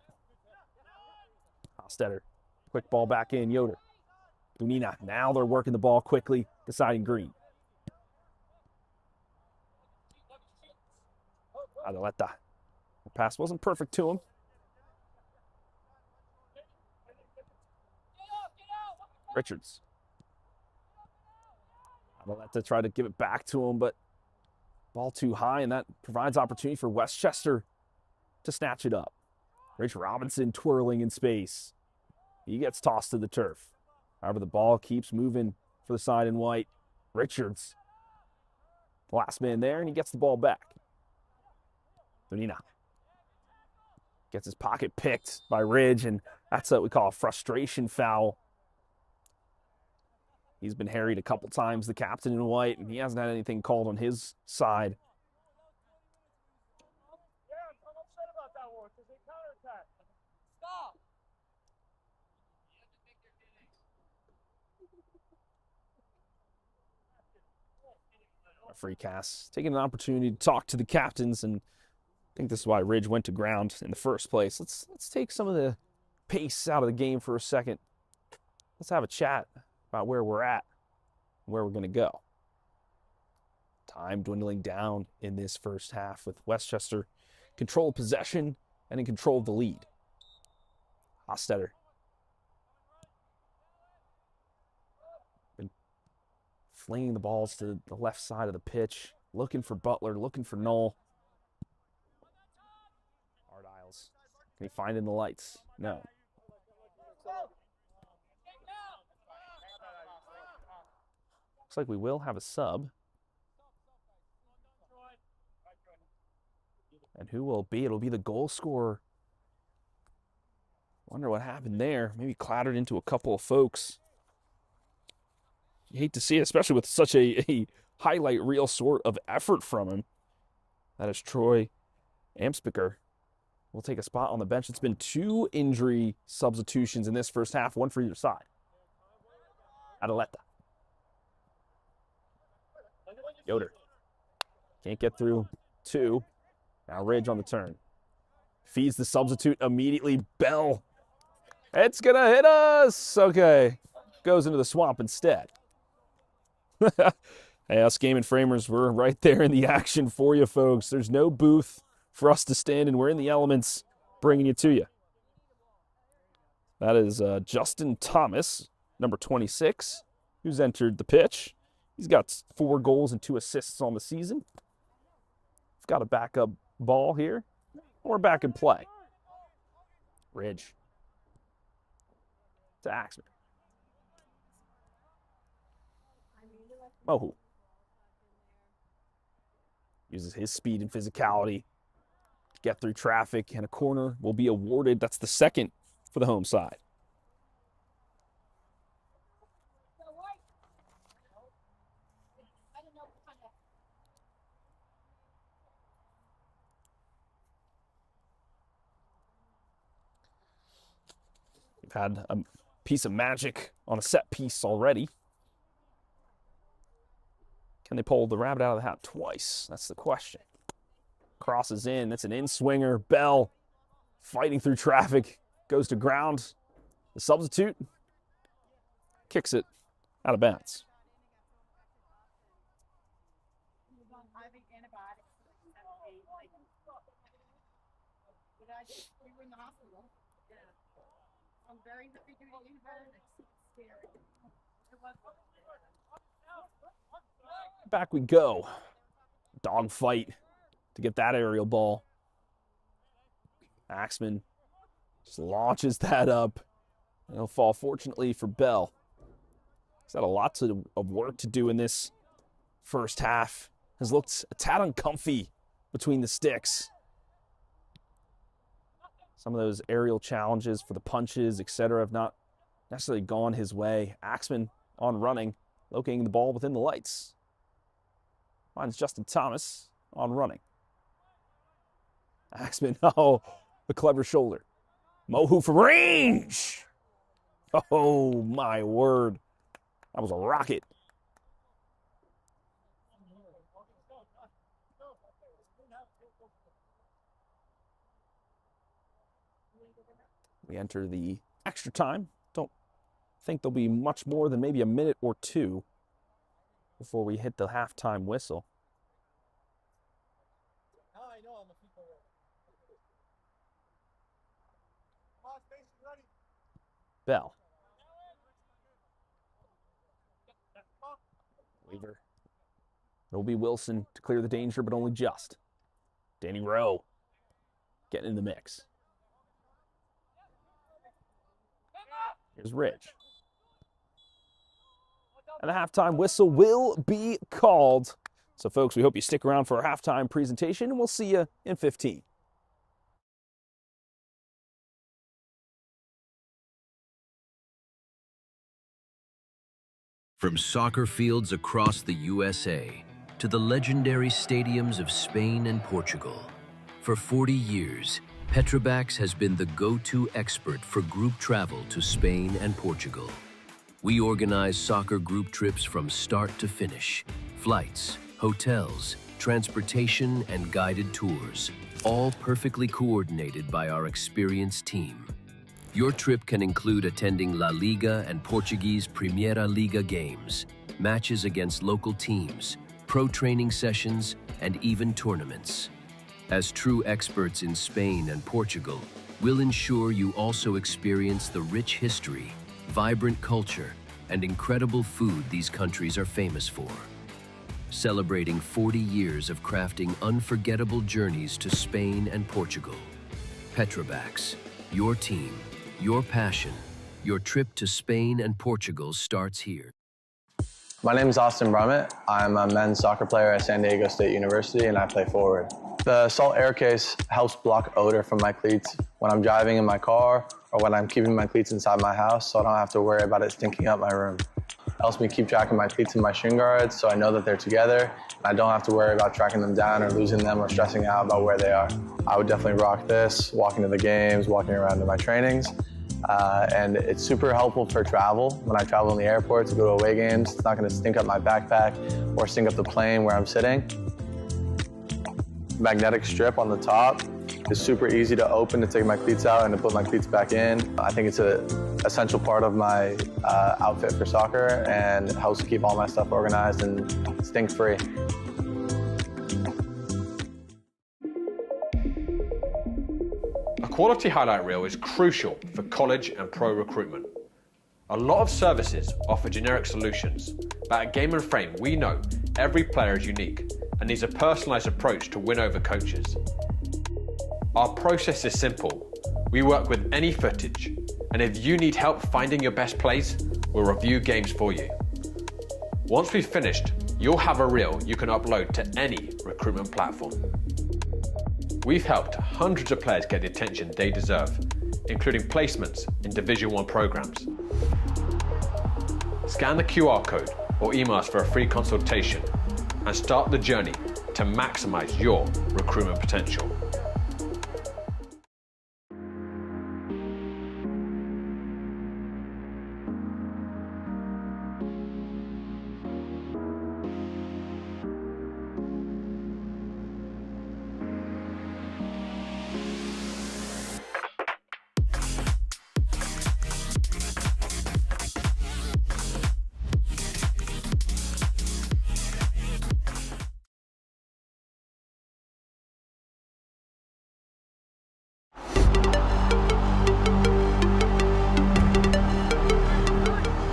Hostetter. Quick ball back in. Yoder. Donina. Now they're working the ball quickly. Deciding green. Adeletta. The pass wasn't perfect to him. Richards. Adeletta tried to give it back to him, but ball too high, and that provides opportunity for Westchester to snatch it up. Rich Robinson twirling in space. He gets tossed to the turf. However, the ball keeps moving for the side in white. Richards, the last man there, and he gets the ball back. Donina gets his pocket picked by Ridge, and that's what we call a frustration foul. He's been harried a couple times, the captain in white, and he hasn't had anything called on his side. Referee Cass taking an opportunity to talk to the captains, and I think this is why Ridge went to ground in the first place. Let's take some of the pace out of the game for a second. Let's have a chat about where we're at, where we're going to go. Time dwindling down in this first half with Westchester control of possession and in control of the lead. Hostetter. Been flinging the balls to the left side of the pitch, looking for Butler, looking for Knoll. Hard Isles. Can he find in the lights? No. Looks like we will have a sub. And who will it be? It'll be the goal scorer. Wonder what happened there. Maybe clattered into a couple of folks. You hate to see it, especially with such a highlight reel sort of effort from him. That is Troy Amspiker. Will take a spot on the bench. It's been 2 injury substitutions in this first half, 1 for either side. Adaleta. Yoder. Can't get through 2. Now Ridge on the turn. Feeds the substitute immediately. Bell. It's going to hit us. Okay. Goes into the swamp instead. Hey, us Game and Framers, we're right there in the action for you, folks. There's no booth for us to stand in. We're in the elements bringing it to you. That is Justin Thomas, number 26, who's entered the pitch. He's got 4 goals and 2 assists on the season. We've got a backup ball here. We're back in play. Ridge. To Axman. Mohu. Uses his speed and physicality to get through traffic, and a corner will be awarded. That's the second for the home side. We've had a piece of magic on a set piece already. Can they pull the rabbit out of the hat twice? That's the question. Crosses in. That's an in-swinger. Bell fighting through traffic. Goes to ground. The substitute kicks it out of bounds. Back we go. Dogfight to get that aerial ball. Axman just launches that up. It'll fall fortunately for Bell. He's had a lot of work to do in this first half. Has looked a tad uncomfy between the sticks. Some of those aerial challenges for the punches, etc., have not necessarily gone his way. Axman on running, locating the ball within the lights. Finds Justin Thomas on running. Axman, oh, the clever shoulder. Mohu from range. Oh, my word. That was a rocket. We enter the extra time. Don't think there'll be much more than maybe a minute or 2 before we hit the halftime whistle. Bell. Weaver. It'll be Wilson to clear the danger, but only just. Danny Rowe getting in the mix. Here's Ridge. And the halftime whistle will be called. So, folks, we hope you stick around for our halftime presentation, and we'll see you in 15. From soccer fields across the USA to the legendary stadiums of Spain and Portugal, for 40 years, Petrobax has been the go-to expert for group travel to Spain and Portugal. We organize soccer group trips from start to finish, flights, hotels, transportation, and guided tours, all perfectly coordinated by our experienced team. Your trip can include attending La Liga and Portuguese Primeira Liga games, matches against local teams, pro training sessions, and even tournaments. As true experts in Spain and Portugal, we'll ensure you also experience the rich history, vibrant culture, and incredible food these countries are famous for. Celebrating 40 years of crafting unforgettable journeys to Spain and Portugal. Petrobras, your team, your passion, your trip to Spain and Portugal starts here. My name is Austin Brummett. I'm a men's soccer player at San Diego State University, and I play forward. The Salt Air Case helps block odor from my cleats when I'm driving in my car or when I'm keeping my cleats inside my house, so I don't have to worry about it stinking up my room. It helps me keep track of my cleats and my shin guards, so I know that they're together, and I don't have to worry about tracking them down or losing them or stressing out about where they are. I would definitely rock this, walking to the games, walking around to my trainings. And it's super helpful for travel. When I travel in the airport to go to away games, it's not going to stink up my backpack or stink up the plane where I'm sitting. Magnetic strip on the top is super easy to open to take my cleats out and to put my cleats back in. I think it's an essential part of my outfit for soccer, and it helps keep all my stuff organized and stink-free. A quality highlight reel is crucial for college and pro recruitment. A lot of services offer generic solutions, but at Game & Frame we know every player is unique and needs a personalised approach to win over coaches. Our process is simple. We work with any footage, and if you need help finding your best plays, we'll review games for you. Once we've finished, you'll have a reel you can upload to any recruitment platform. We've helped hundreds of players get the attention they deserve, including placements in Division I programs. Scan the QR code or email us for a free consultation and start the journey to maximize your recruitment potential.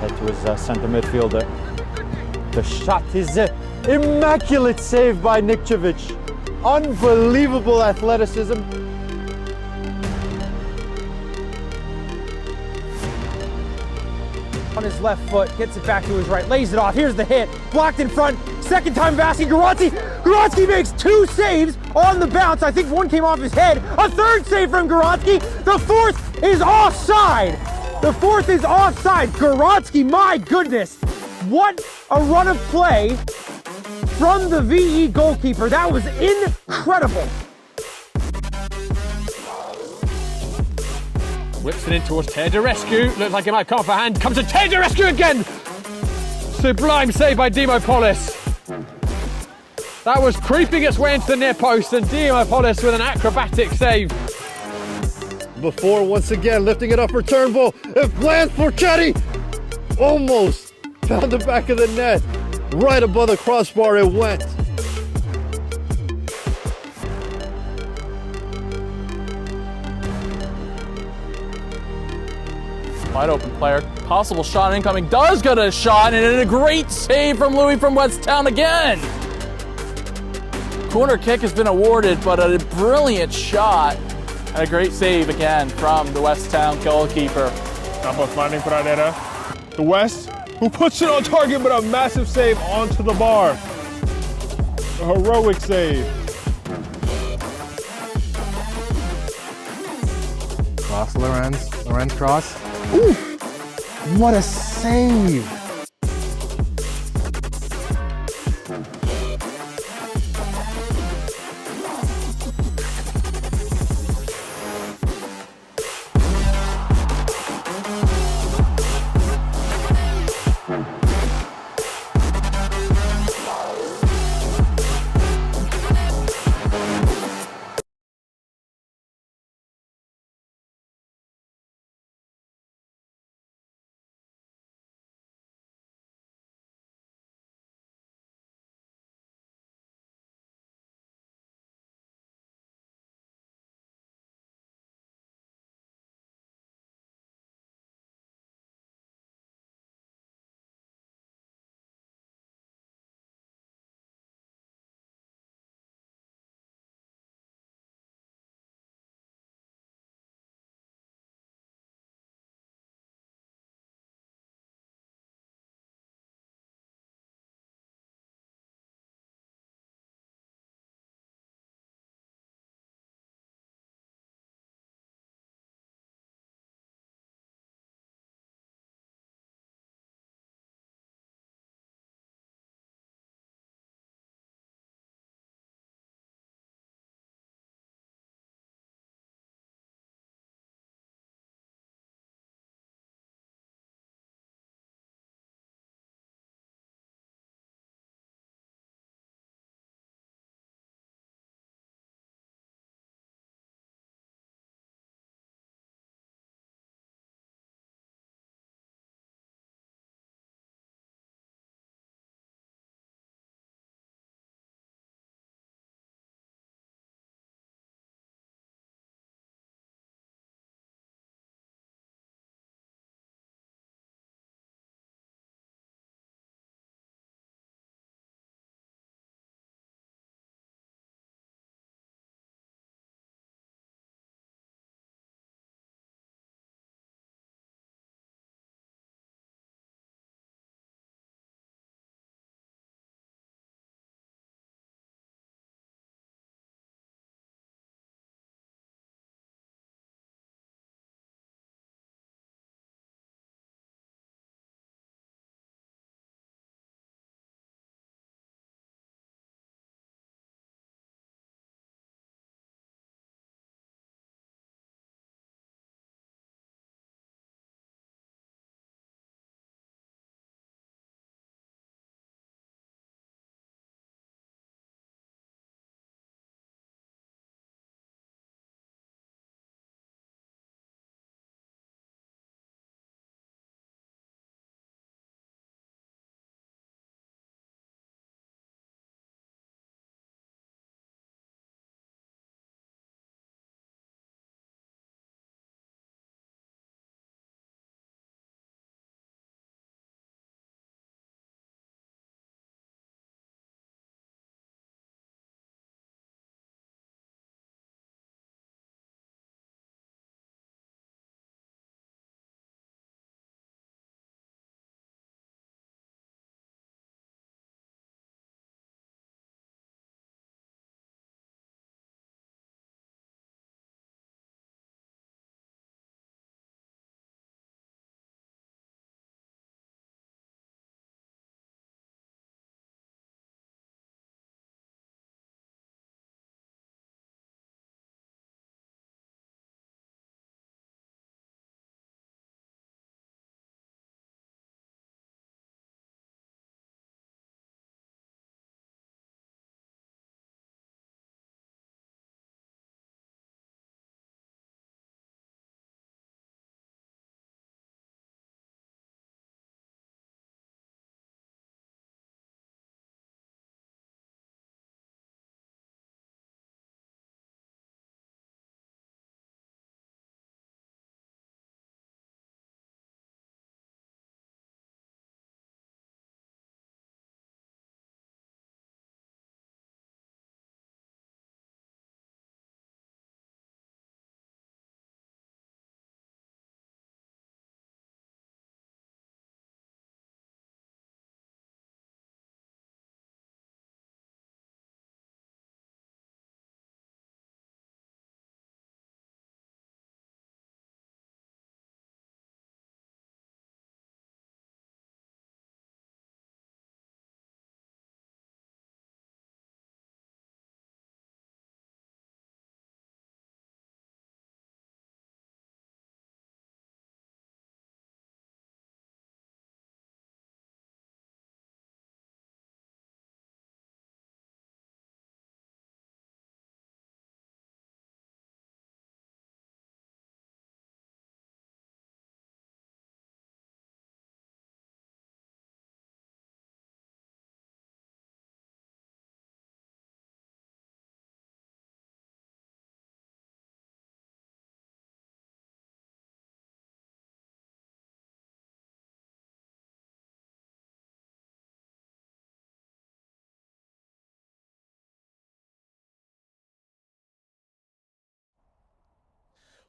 To his center midfielder. The shot is an immaculate save by Nikčević. Unbelievable athleticism. On his left foot, gets it back to his right, lays it off. Here's the hit, blocked in front. Second time passing, Goransky makes 2 saves on the bounce. I think one came off his head. A third save from Goransky. The fourth is offside. The fourth is offside. Goransky, my goodness. What a run of play from the VE goalkeeper. That was incredible. Whips it in towards Teodorescu. Looks like it might come off a hand. Comes to Teodorescu again. Sublime save by Dimopoulos. That was creeping its way into the near post, and Dimopoulos with an acrobatic save. Before once again lifting it up for Turnbull. It lands for Chetty. Almost found the back of the net. Right above the crossbar it went. Wide open player, possible shot incoming, does get a shot, and a great save from Louis from Westtown again. Corner kick has been awarded, but a brilliant shot and a great save again from the Westtown goalkeeper. Tapos finding Pradera. The West, who puts it on target, but a massive save onto the bar. A heroic save. Cross Lorenz cross. Ooh, what a save.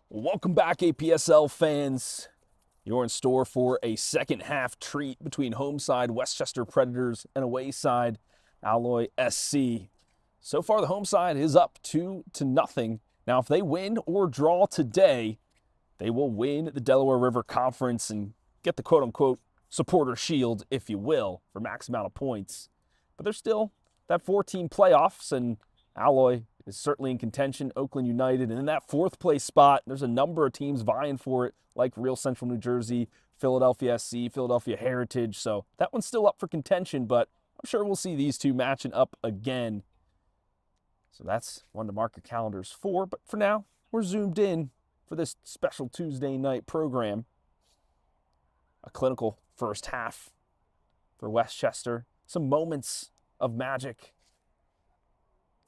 Welcome back, APSL fans. You're in store for a second half treat between home side Westchester Predators and away side Alloy SC. So far, the home side is up 2-0. Now, if they win or draw today, they will win the Delaware River Conference and get the quote-unquote supporter shield, if you will, for max amount of points. But there's still that 4-team playoffs, and Alloy is certainly in contention, Oakland United. And in that fourth place spot, there's a number of teams vying for it, like Real Central New Jersey, Philadelphia SC, Philadelphia Heritage. So that one's still up for contention, but I'm sure we'll see these two matching up again. So that's one to mark your calendars for. But for now, we're zoomed in for this special Tuesday night program. A clinical first half for Westchester. Some moments of magic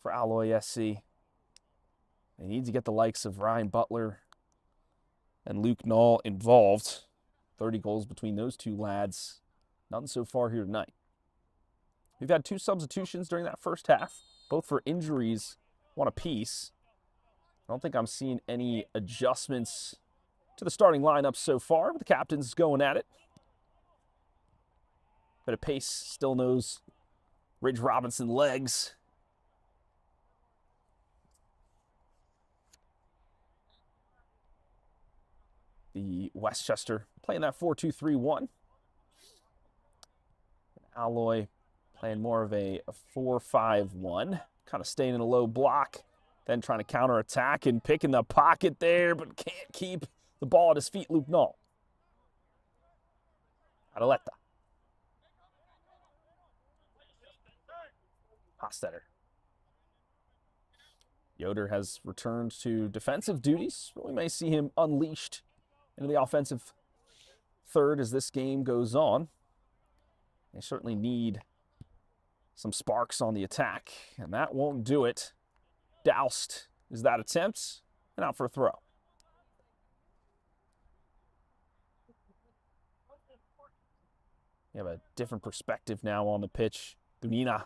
for Alloy SC. They need to get the likes of Ryan Butler and Luke Knoll involved. 30 goals between those two lads. Nothing so far here tonight. We've had 2 substitutions during that first half, both for injuries, one apiece. I don't think I'm seeing any adjustments to the starting lineup so far, but the captain's going at it. Bit of pace still knows Ridge Robinson legs. The Westchester playing that 4-2-3-1. Alloy playing more of a 4-5-1. Kind of staying in a low block, then trying to counterattack and picking the pocket there, but can't keep the ball at his feet, Luke Knoll. Adaleta. Hostetter. Yoder has returned to defensive duties, but we may see him unleashed into the offensive third as this game goes on. They certainly need some sparks on the attack, and that won't do it. Doused is that attempt, and out for a throw. You have a different perspective now on the pitch. Dunina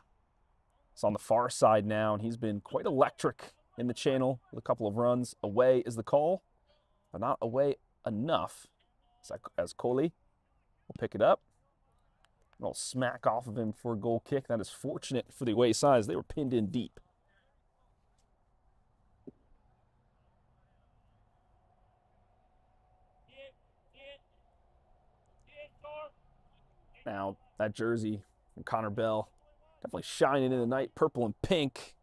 is on the far side now, and he's been quite electric in the channel with a couple of runs. Away is the call, but not away enough. As Coley will pick it up. A little smack off of him for a goal kick. That is fortunate for the away sides. They were pinned in deep. Now, that jersey from Connor Bell, definitely shining in the night, purple and pink.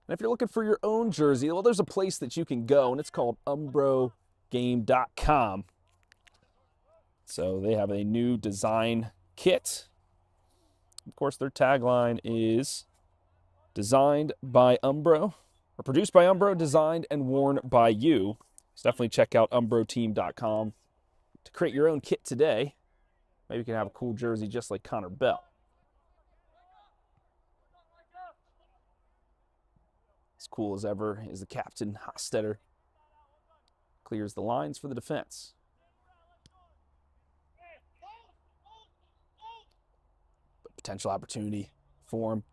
And if you're looking for your own jersey, well, there's a place that you can go, and it's called umbrogame.com. So they have a new design kit. Of course, their tagline is designed by Umbro, or produced by Umbro, designed and worn by you. So definitely check out umbroteam.com to create your own kit today. Maybe you can have a cool jersey just like Connor Bell. As cool as ever is the captain, Hostetter. Clears the lines for the defense. Potential opportunity for him.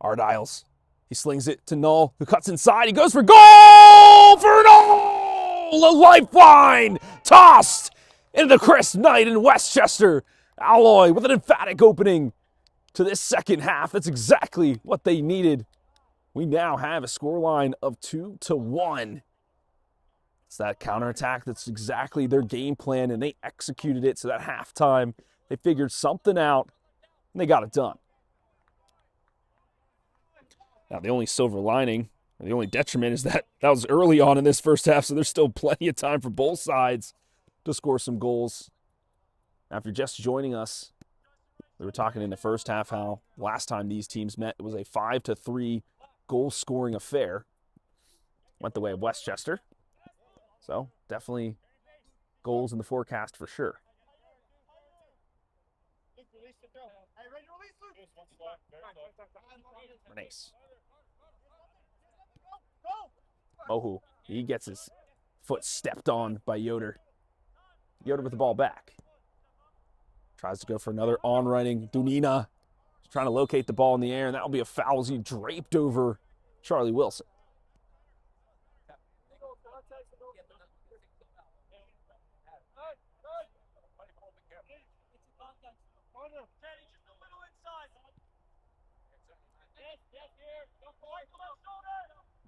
Ardiles. He slings it to Knoll, who cuts inside. He goes for goal for Knoll! A lifeline tossed into the crisp night in Westchester. Alloy with an emphatic opening to this second half. That's exactly what they needed. We now have a scoreline of 2-1. It's that counterattack that's exactly their game plan, and they executed it. So that halftime, they figured something out, and they got it done. Now, the only silver lining, or the only detriment is that was early on in this first half, so there's still plenty of time for both sides to score some goals. Now, if you're just joining us, we were talking in the first half how last time these teams met, it was a 5-3 goal-scoring affair. Went the way of Westchester. So, definitely goals in the forecast for sure. Nice. Mohu, he gets his foot stepped on by Yoder. Yoder with the ball back. Tries to go for another on-running. Dunina trying to locate the ball in the air, and that will be a foul as he draped over Charlie Wilson.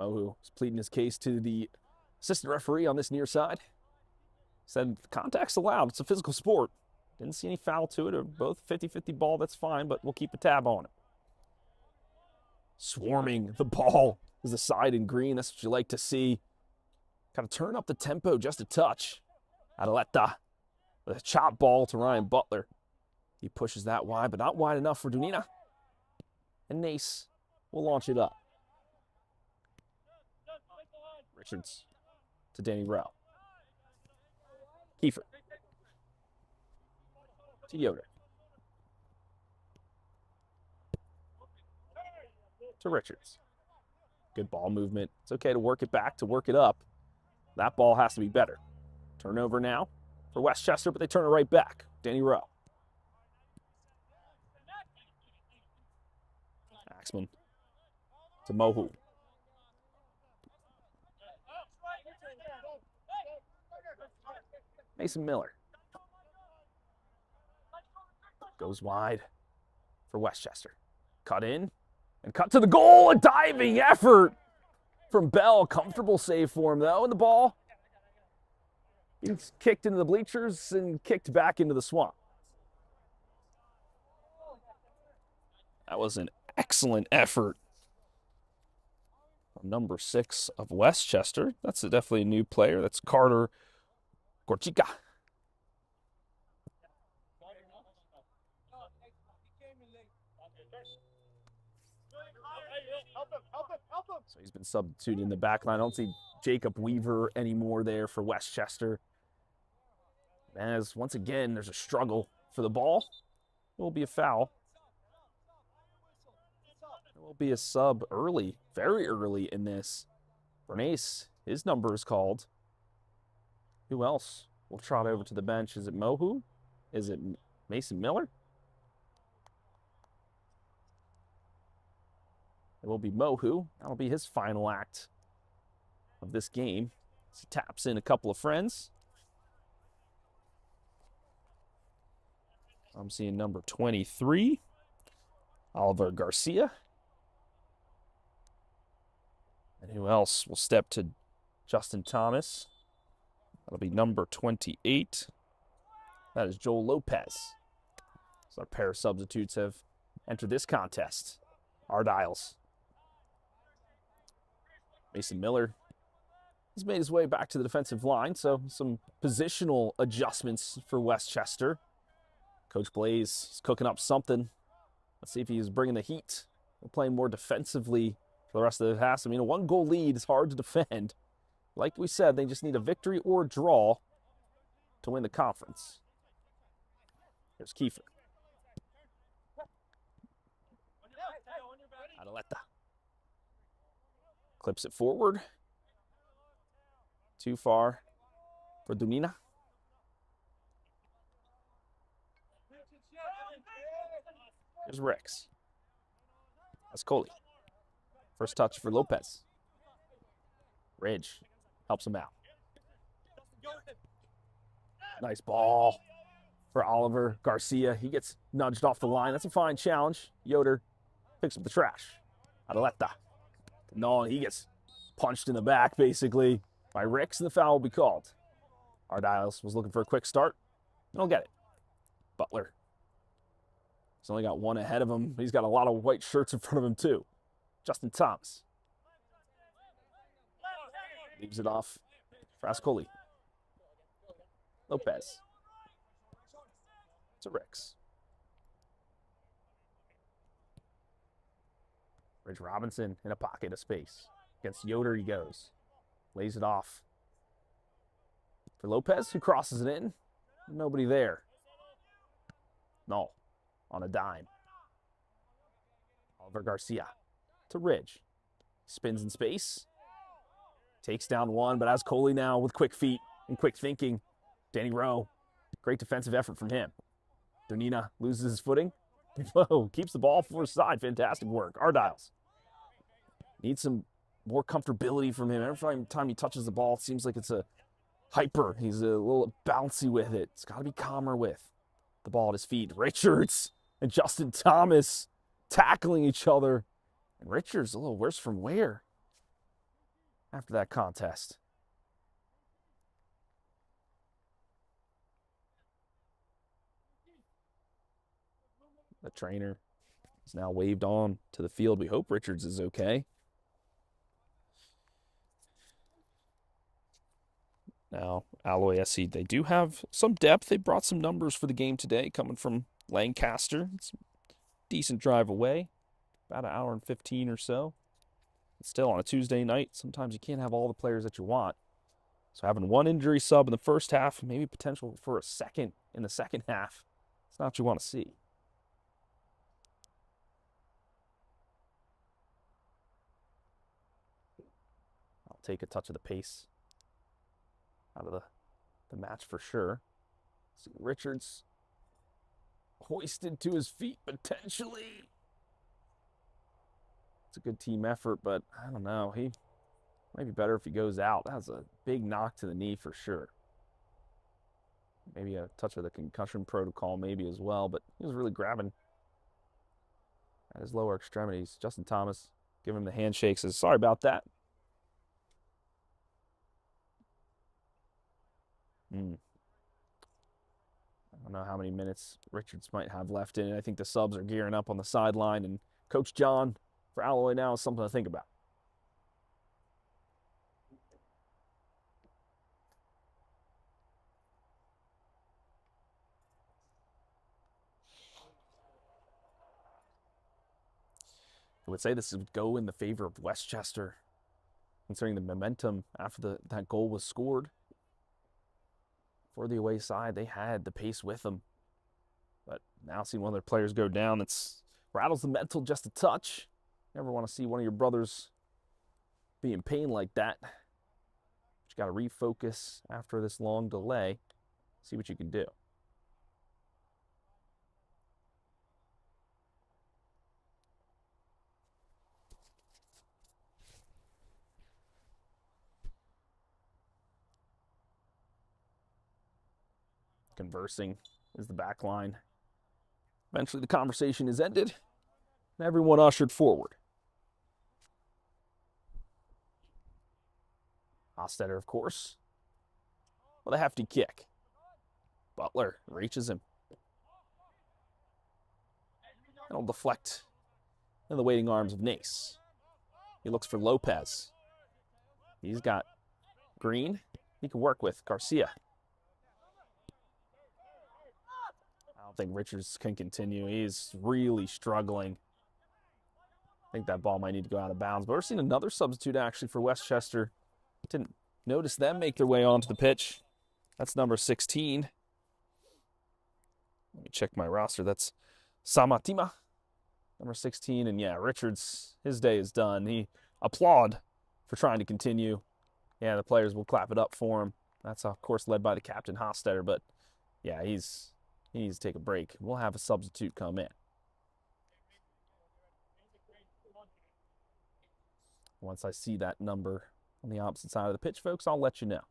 Mohu is pleading his case to the assistant referee on this near side. Said contact's allowed. It's a physical sport. Didn't see any foul to it. Or both 50-50 ball. That's fine, but we'll keep a tab on it. Swarming the ball is the side in green. That's what you like to see. Kind of turn up the tempo just a touch. Adaleta with a chop ball to Ryan Butler. He pushes that wide, but not wide enough for Dunina. And Nace will launch it up. Richards to Danny Rowe. Kiefer to Yoder. To Richards. Good ball movement. It's okay to work it back, to work it up. That ball has to be better. Turnover now for Westchester, but they turn it right back. Danny Rowe. Axman to Mohu. Mason Miller. Goes wide for Westchester. Cut in and cut to the goal. A diving effort from Bell. Comfortable save for him, though. And the ball, he's kicked into the bleachers and kicked back into the swamp. That was an excellent effort from number 6 of Westchester. That's definitely a new player. That's Carter Gorchika. So he's been substituted in the back line. I don't see Jacob Weaver anymore there for Westchester. As once again, there's a struggle for the ball. It will be a foul. It will be a sub early, very early in this. Bernace, his number is called. Who else will trot over to the bench? Is it Mohu? Is it Mason Miller? It will be Mohu. That'll be his final act of this game. He taps in a couple of friends. I'm seeing number 23, Oliver Garcia. And who else will step to Justin Thomas? That'll be number 28. That is Joel Lopez. So our pair of substitutes have entered this contest. Ardiles. Mason Miller has made his way back to the defensive line, so some positional adjustments for Westchester. Coach Blaze is cooking up something. Let's see if he's bringing the heat. We're playing more defensively for the rest of the half. I mean, a 1-goal lead is hard to defend. Like we said, they just need a victory or a draw to win the conference. Here's Kiefer. Adaleta. Clips it forward. Too far for Dunina. Here's Ricks. That's Coley. First touch for Lopez. Ridge helps him out. Nice ball for Oliver Garcia. He gets nudged off the line. That's a fine challenge. Yoder picks up the trash. Adaleta. No, he gets punched in the back, basically, by Ricks, and the foul will be called. Ardiles was looking for a quick start. He'll get it. Butler. He's only got one ahead of him. He's got a lot of white shirts in front of him, too. Justin Thomas. Leaves it off for Ascoli. Lopez. To Ricks. Ridge Robinson in a pocket of space. Against Yoder he goes. Lays it off for Lopez, who crosses it in. Nobody there. No. On a dime. Oliver Garcia to Ridge. Spins in space. Takes down one, but has Coley now with quick feet and quick thinking. Danny Rowe. Great defensive effort from him. Dunina loses his footing. Whoa, keeps the ball for his side. Fantastic work. Ardiles needs some more comfortability from him. Every time he touches the ball, it seems like it's a hyper. He's a little bouncy with it. It's got to be calmer with the ball at his feet. Richards and Justin Thomas tackling each other. And Richards a little worse from wear. after that contest. The trainer is now waved on to the field. We hope Richards is okay. Now, Alloy SC, they do have some depth. They brought some numbers for the game today coming from Lancaster. It's a decent drive away, about 1 hour and 15 or so. Still, on a Tuesday night, sometimes you can't have all the players that you want. So having one injury sub in the first half, maybe potential for a second in the second half, it's not what you want to see. I'll take a touch of the pace out of the match for sure. See Richards hoisted to his feet potentially. It's a good team effort, but I don't know. He might be better if he goes out. That's a big knock to the knee for sure. Maybe a touch of the concussion protocol maybe as well, but he was really grabbing at his lower extremities. Justin Thomas giving him the handshake, says, sorry about that. I don't know how many minutes Richards might have left in it. I think the subs are gearing up on the sideline, and Coach John for Alloy now is something to think about. I would say this would go in the favor of Westchester, considering the momentum after that goal was scored. For the away side, they had the pace with them. But now seeing one of their players go down, it's rattles the mental just a touch. Never want to see one of your brothers be in pain like that. But you got to refocus after this long delay. See what you can do. Conversing is the back line. Eventually the conversation is ended and everyone ushered forward. Hostetter, of course, with a hefty kick. Butler reaches him. It'll deflect in the waiting arms of Nace. He looks for Lopez. He's got Green. He can work with Garcia. I don't think Richards can continue. He's really struggling. I think that ball might need to go out of bounds. But we're seeing another substitute actually for Westchester. Didn't notice them make their way onto the pitch. That's number 16. Let me check my roster. That's Samatima, number 16. And yeah, Richards, his day is done. He applaud for trying to continue. Yeah, the players will clap it up for him. That's, of course, led by the captain, Hostetter. But yeah, he needs to take a break. We'll have a substitute come in. Once I see that number on the opposite side of the pitch, folks, I'll let you know.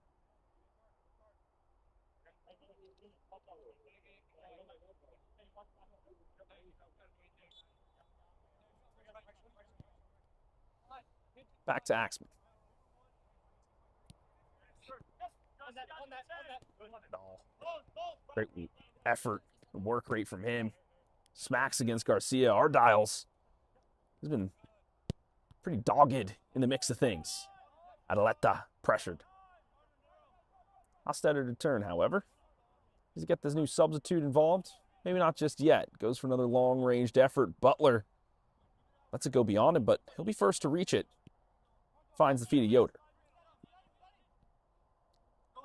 Back to Axman. Great effort, work rate from him. Smacks against Garcia. Ardiles has been pretty dogged in the mix of things. Adeleta pressured. Hostetter to turn, however. Does he get this new substitute involved? Maybe not just yet. Goes for another long-ranged effort. Butler lets it go beyond him, but he'll be first to reach it. Finds the feet of Yoder.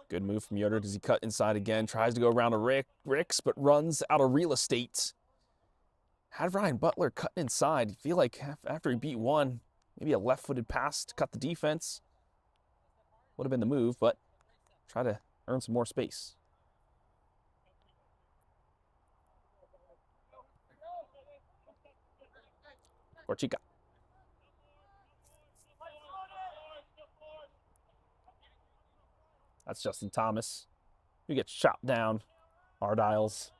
Good move from Yoder. Does he cut inside again? Tries to go around a Ricks, but runs out of real estate. Had Ryan Butler cutting inside. You feel like after he beat one, maybe a left-footed pass to cut the defense would have been the move, but try to earn some more space. Corchica. That's Justin Thomas. He gets chopped down. Ardiles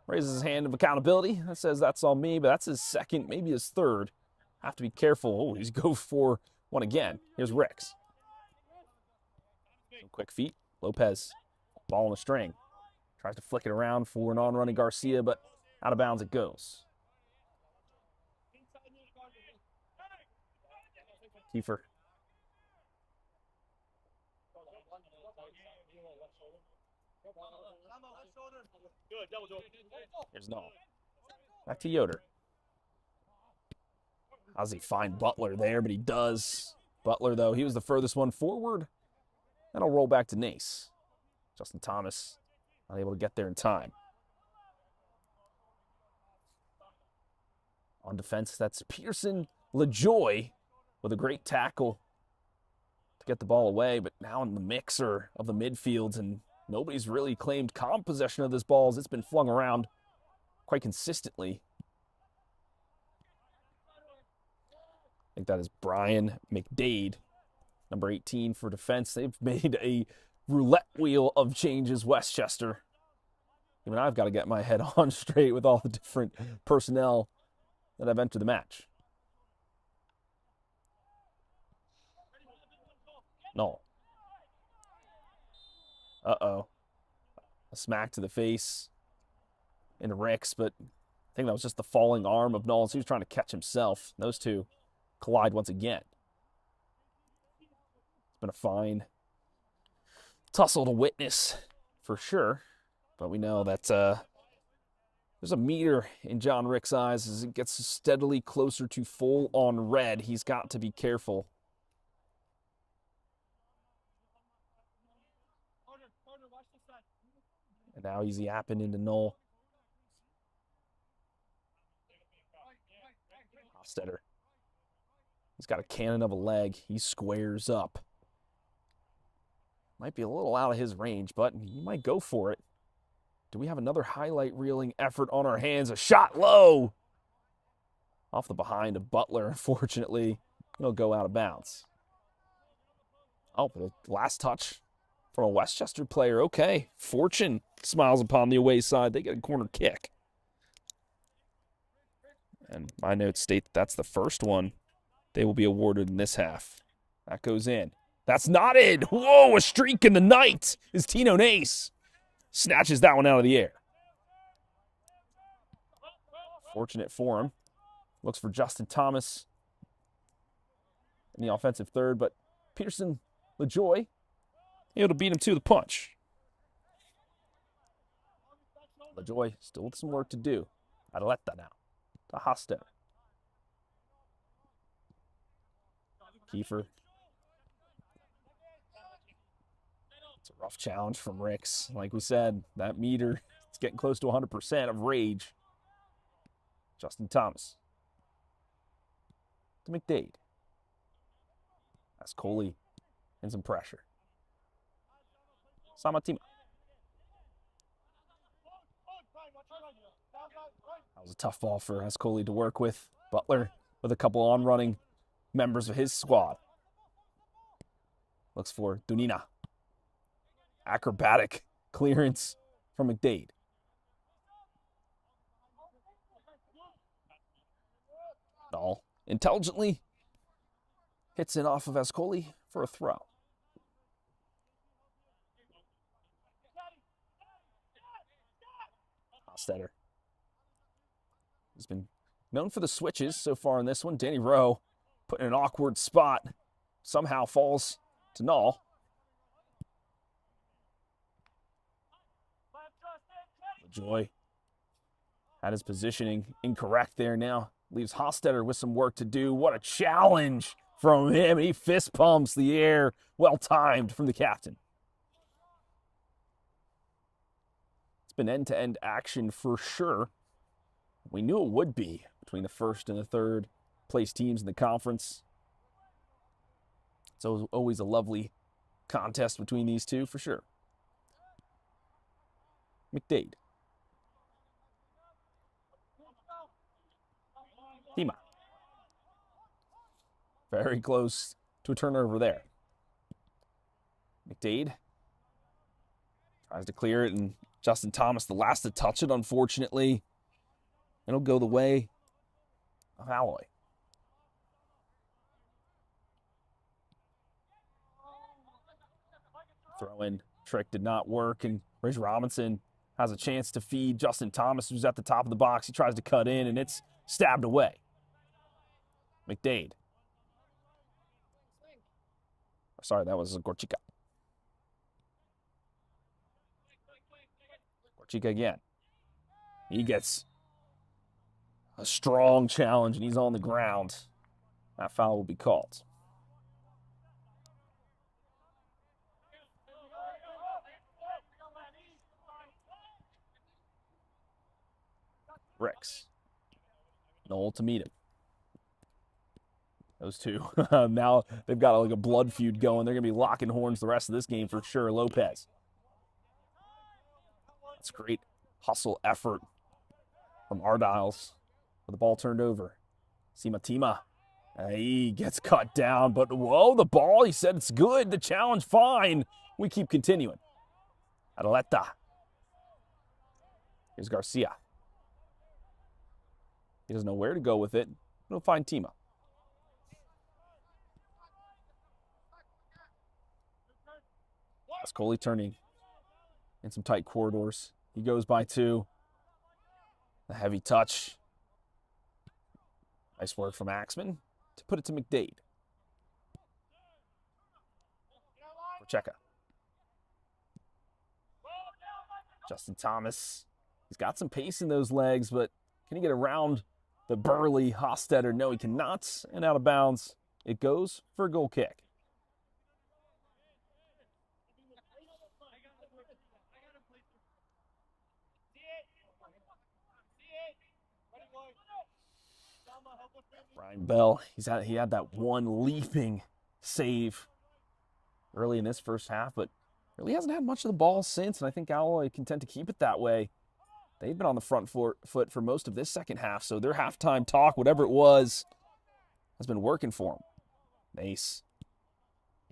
raises his hand of accountability. That says that's on me, but that's his second, maybe his third. Have to be careful. Oh, he's go for one again. Here's Ricks. Some quick feet. Lopez, ball on a string. Tries to flick it around for an on-running Garcia, but out of bounds it goes. Kiefer. There's no. Back to Yoder. How does he find Butler there? But he does. Butler, though, he was the furthest one forward. That'll roll back to Nace. Justin Thomas not able to get there in time. On defense, that's Pearson LaJoy with a great tackle to get the ball away, but now in the mixer of the midfields, and nobody's really claimed calm possession of this ball as it's been flung around quite consistently. I think that is Brian McDade, number 18 for defense. They've made a roulette wheel of changes, Westchester. Even I've got to get my head on straight with all the different personnel that have entered the match. No. Uh-oh. A smack to the face into Ricks, but I think that was just the falling arm of Knowles. He was trying to catch himself. Those two collide once again. It's been a fine tussle to witness for sure, but we know that there's a meter in John Rick's eyes as it gets steadily closer to full on red. He's got to be careful. And now he's yapping into Knoll. Hofstetter. He's got a cannon of a leg. He squares up. Might be a little out of his range, but he might go for it. Do we have another highlight reeling effort on our hands? A shot low. Off the behind of Butler, unfortunately. He'll go out of bounds. Oh, the last touch from a Westchester player. Okay. Fortune smiles upon the away side. They get a corner kick. And my notes state that that's the first one they will be awarded in this half. That goes in. That's not in. Whoa, a streak in the night is Tino Nace. Snatches that one out of the air. Fortunate for him. Looks for Justin Thomas in the offensive third, but Pearson LaJoy able to beat him to the punch. LaJoy still with some work to do. Adaleta now to Hofstetter. Kiefer. It's a rough challenge from Ricks. Like we said, that meter is getting close to 100% of rage. Justin Thomas. To McDade. That's Coley and some pressure. Samatima. That was a tough ball for Ascoli to work with. Butler with a couple on-running members of his squad. Looks for Dunina. Acrobatic clearance from McDade. Dahl intelligently hits it off of Ascoli for a throw. Hofstetter. He's been known for the switches so far in this one. Danny Rowe put in an awkward spot. Somehow falls to Null. LaJoy had his positioning incorrect there now. Leaves Hofstetter with some work to do. What a challenge from him. He fist pumps the air. Well timed from the captain. It's been end-to-end action for sure. We knew it would be between the first and the third place teams in the conference. It's always a lovely contest between these two for sure. McDade. Hema. Very close to a turnover there. McDade tries to clear it, and Justin Thomas, the last to touch it, unfortunately. It'll go the way of Alloy. Throw-in trick did not work, and Ridge Robinson has a chance to feed Justin Thomas, who's at the top of the box. He tries to cut in, and it's stabbed away. McDade. Sorry, that was Gorchika. Gorchika again. He gets a strong challenge, and he's on the ground. That foul will be called. Ricks. Noel to meet him. Those two. Now they've got like a blood feud going. They're going to be locking horns the rest of this game for sure. Lopez. That's great hustle effort from Ardiles. With the ball turned over. Simatima. He gets cut down, but whoa, the ball. He said it's good. The challenge, fine. We keep continuing. Adaleta. Here's Garcia. He doesn't know where to go with it. He'll find Tima. Ascoli turning in some tight corridors. He goes by two. The heavy touch. Nice work from Axman to put it to McDade. Cheka. Justin Thomas. He's got some pace in those legs, but can he get around the burly Hostetter? No, he cannot. And out of bounds, it goes for a goal kick. Brian Bell, he had that one leaping save early in this first half, but really hasn't had much of the ball since, and I think Alloy content to keep it that way. They've been on the front foot for most of this second half, so their halftime talk, whatever it was, has been working for them. Mace.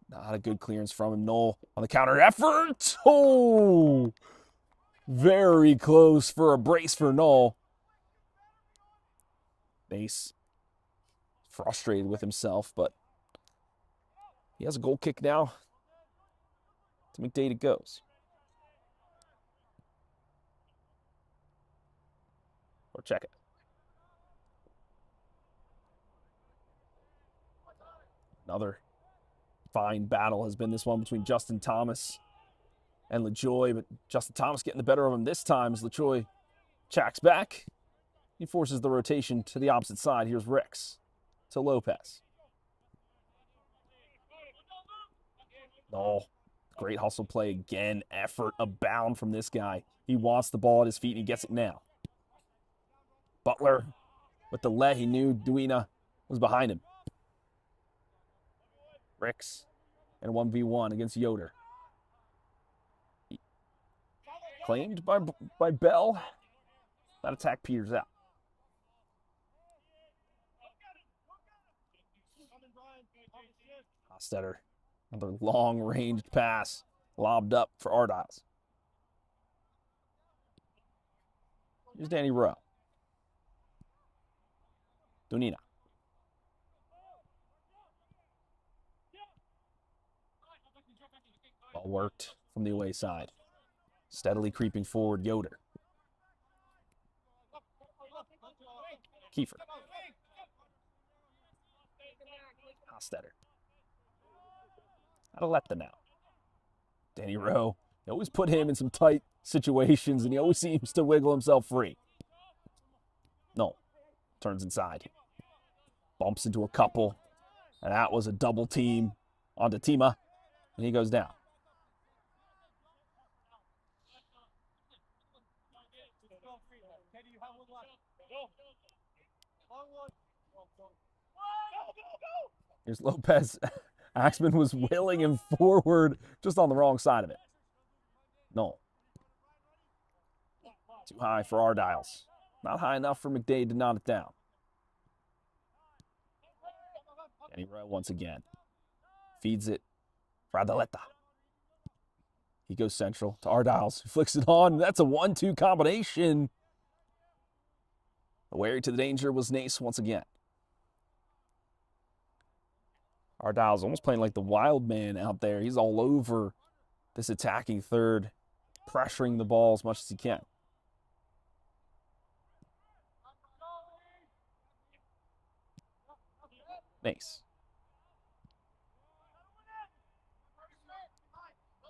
Not a good clearance from him. Noel on the counter effort. Oh! Very close for a brace for Noel. Mace frustrated with himself, but he has a goal kick now. To McDade it goes. Or check it. Another fine battle has been this one between Justin Thomas and LaJoy, but Justin Thomas getting the better of him this time as LaJoy checks back. He forces the rotation to the opposite side. Here's Ricks to Lopez. Oh, great hustle play again. Effort abound from this guy. He wants the ball at his feet, and he gets it now. Butler with the let. He knew Duina was behind him. Ricks and 1v1 against Yoder. Claimed by Bell. That attack peters out. Hostetter, another long-ranged pass lobbed up for Ardiles. Here's Danny Rowe. Dunina. Ball worked from the away side. Steadily creeping forward, Yoder. Kiefer. Hostetter. Adaleta now. Danny Rowe. They always put him in some tight situations, and he always seems to wiggle himself free. No. Turns inside. Bumps into a couple. And that was a double team onto Tima. And he goes down. Here's Lopez. Axman was willing him forward, just on the wrong side of it. No. Too high for Ardiles. Not high enough for McDade to knot it down. Danny Rowe once again. Feeds it for Adaleta. He goes central to Ardiles. Flicks it on. That's a 1-2 combination. Wary to the danger was Nace once again. Ardiles almost playing like the wild man out there. He's all over this attacking third, pressuring the ball as much as he can. Nice.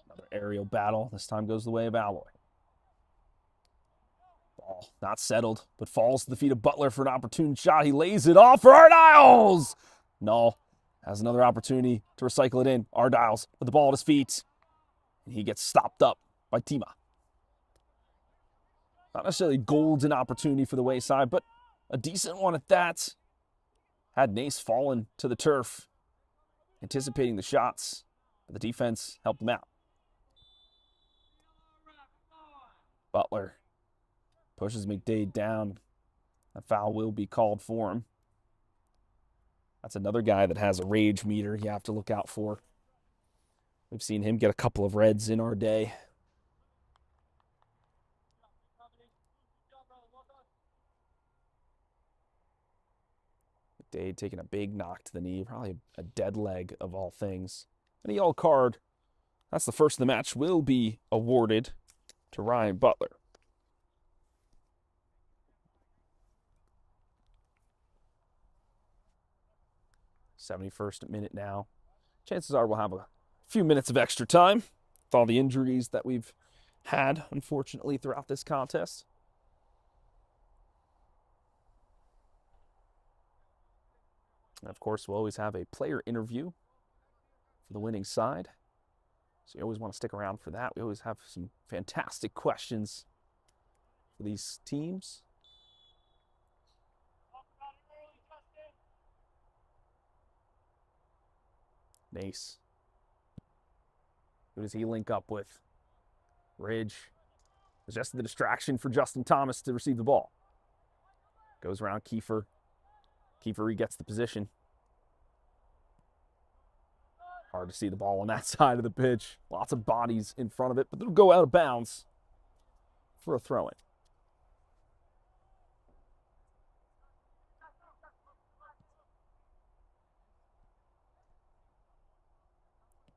Another aerial battle. This time goes the way of Alloy. Ball not settled, but falls to the feet of Butler for an opportune shot. He lays it off for Ardiles. Null has another opportunity to recycle it in. Ardiles with the ball at his feet. And he gets stopped up by Tima. Not necessarily a golden opportunity for the wayside, but a decent one at that. Had Nace fallen to the turf, anticipating the shots, but the defense helped him out. Butler pushes McDade down. A foul will be called for him. That's another guy that has a rage meter you have to look out for. We've seen him get a couple of reds in our day. McDade taking a big knock to the knee, probably a dead leg of all things. And a yellow card. That's the first of the match, will be awarded to Ryan Butler. 71st minute now. Chances are we'll have a few minutes of extra time with all the injuries that we've had, unfortunately, throughout this contest. And of course, we'll always have a player interview for the winning side. So you always want to stick around for that. We always have some fantastic questions for these teams. Nace. Who does he link up with? Ridge. Suggested the distraction for Justin Thomas to receive the ball. Goes around Kiefer. Kiefer regets the position. Hard to see the ball on that side of the pitch. Lots of bodies in front of it, but it'll go out of bounds for a throw-in.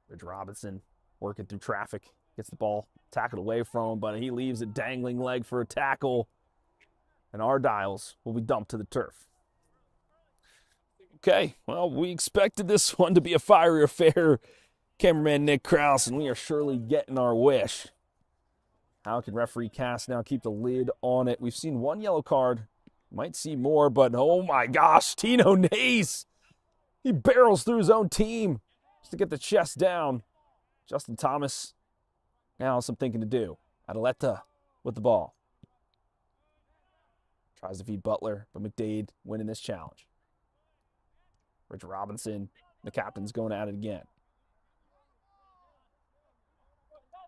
Ridge Robinson working through traffic. Gets the ball tackled away from him, but he leaves a dangling leg for a tackle. And Ardiles will be dumped to the turf. Okay, well, we expected this one to be a fiery affair. Cameraman Nick Krause, and we are surely getting our wish. How can referee Cass now keep the lid on it? We've seen one yellow card. Might see more, but oh my gosh, Tino Nace. He barrels through his own team just to get the chest down. Justin Thomas now has some thinking to do. Adaleta with the ball. Tries to feed Butler, but McDade winning this challenge. Ridge Robinson, the captain's going at it again.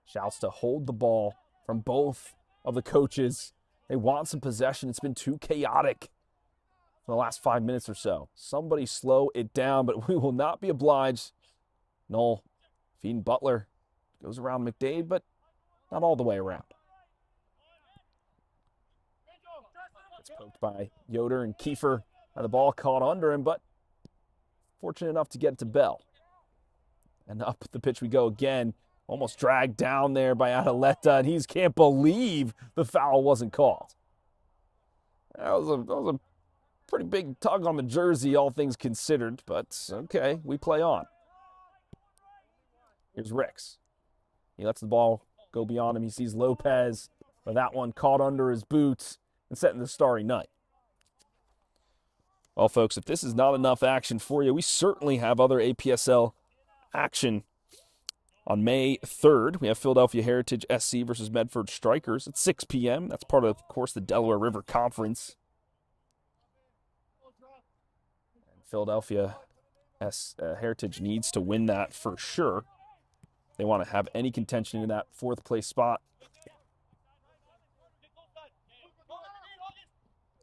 Shouts to hold the ball from both of the coaches. They want some possession. It's been too chaotic for the last 5 minutes or so. Somebody slow it down, but we will not be obliged. Noel feeding Butler. Goes around McDade, but not all the way around. It's poked by Yoder and Kiefer. And the ball caught under him, but fortunate enough to get it to Bell. And up the pitch we go again. Almost dragged down there by Adaleta, and he can't believe the foul wasn't called. That was a pretty big tug on the jersey, all things considered, but okay, we play on. Here's Ricks. He lets the ball go beyond him. He sees Lopez, but that one caught under his boots and setting the starry night. Well, folks, if this is not enough action for you, we certainly have other APSL action. On May 3rd, we have Philadelphia Heritage SC versus Medford Strikers at 6 p.m. That's part of course, the Delaware River Conference. And Philadelphia Heritage needs to win that for sure. They want to have any contention in that fourth place spot.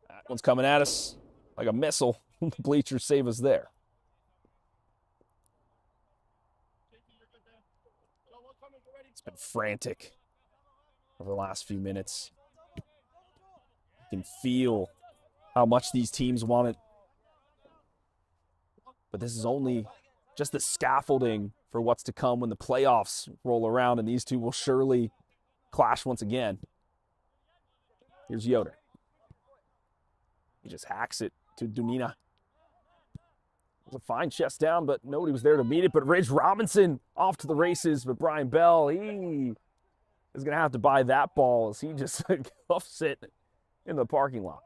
That one's coming at us like a missile. The bleachers save us there. It's been frantic over the last few minutes. You can feel how much these teams want it. But this is only just the scaffolding for what's to come when the playoffs roll around, and these two will surely clash once again. Here's Yoder. He just hacks it to Dunina. It was a fine chest down, but nobody was there to meet it. But Ridge Robinson off to the races. But Brian Bell, he is going to have to buy that ball as he just cuffs it in the parking lot.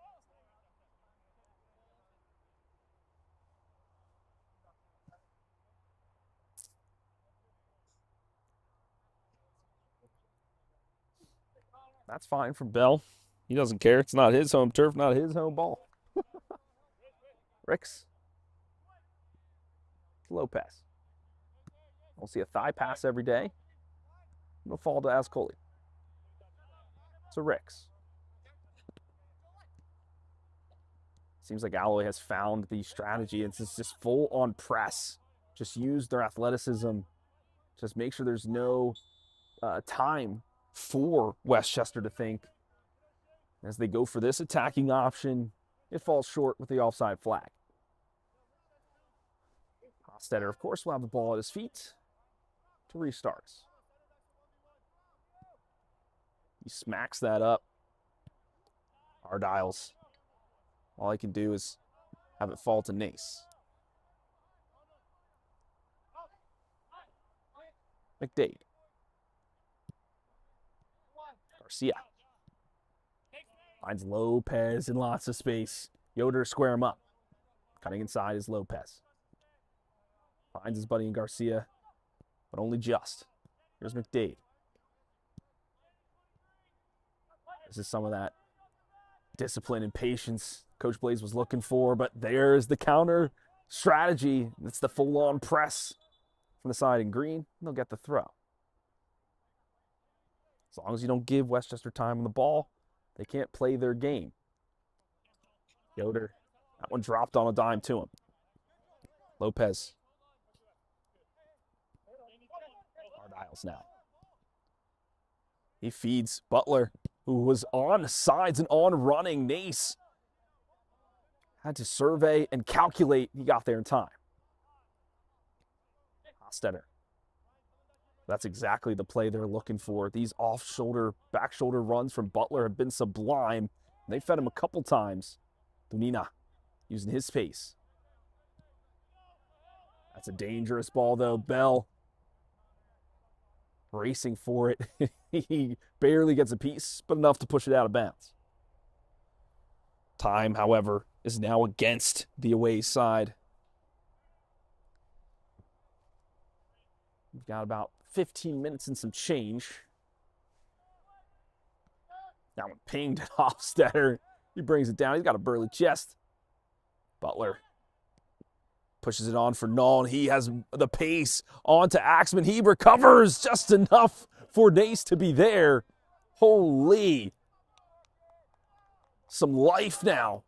That's fine from Bell. He doesn't care. It's not his home turf, not his home ball. Ricks. Lopez. We'll see a thigh pass every day. It'll fall to Ascoli. So Ricks. Seems like Alloy has found the strategy. It's just full on press. Just use their athleticism. Just make sure there's no time for Westchester to think. As they go for this attacking option, it falls short with the offside flag. Hostetter, of course, will have the ball at his feet to restart. He smacks that up. Ardiles. All I can do is have it fall to Nace. McDade. Garcia. Finds Lopez in lots of space. Yoder square him up. Cutting inside is Lopez. Finds his buddy in Garcia, but only just. Here's McDade. This is some of that discipline and patience Coach Blaze was looking for, but there's the counter strategy. It's the full-on press from the side in green, and they'll get the throw. As long as you don't give Westchester time on the ball, they can't play their game. Yoder, that one dropped on a dime to him. Lopez. Ardiles now. He feeds Butler, who was on sides and on running. Nace had to survey and calculate. He got there in time. Hostetter. That's exactly the play they're looking for. These off-shoulder, back-shoulder runs from Butler have been sublime. They fed him a couple times. Dunina using his pace. That's a dangerous ball, though. Bell racing for it. He barely gets a piece, but enough to push it out of bounds. Time, however, is now against the away side. We've got about 15 minutes and some change. That one pinged at Hofstetter. He brings it down. He's got a burly chest. Butler pushes it on for Null. He has the pace on to Axman. He recovers just enough for Nace to be there. Holy. Some life now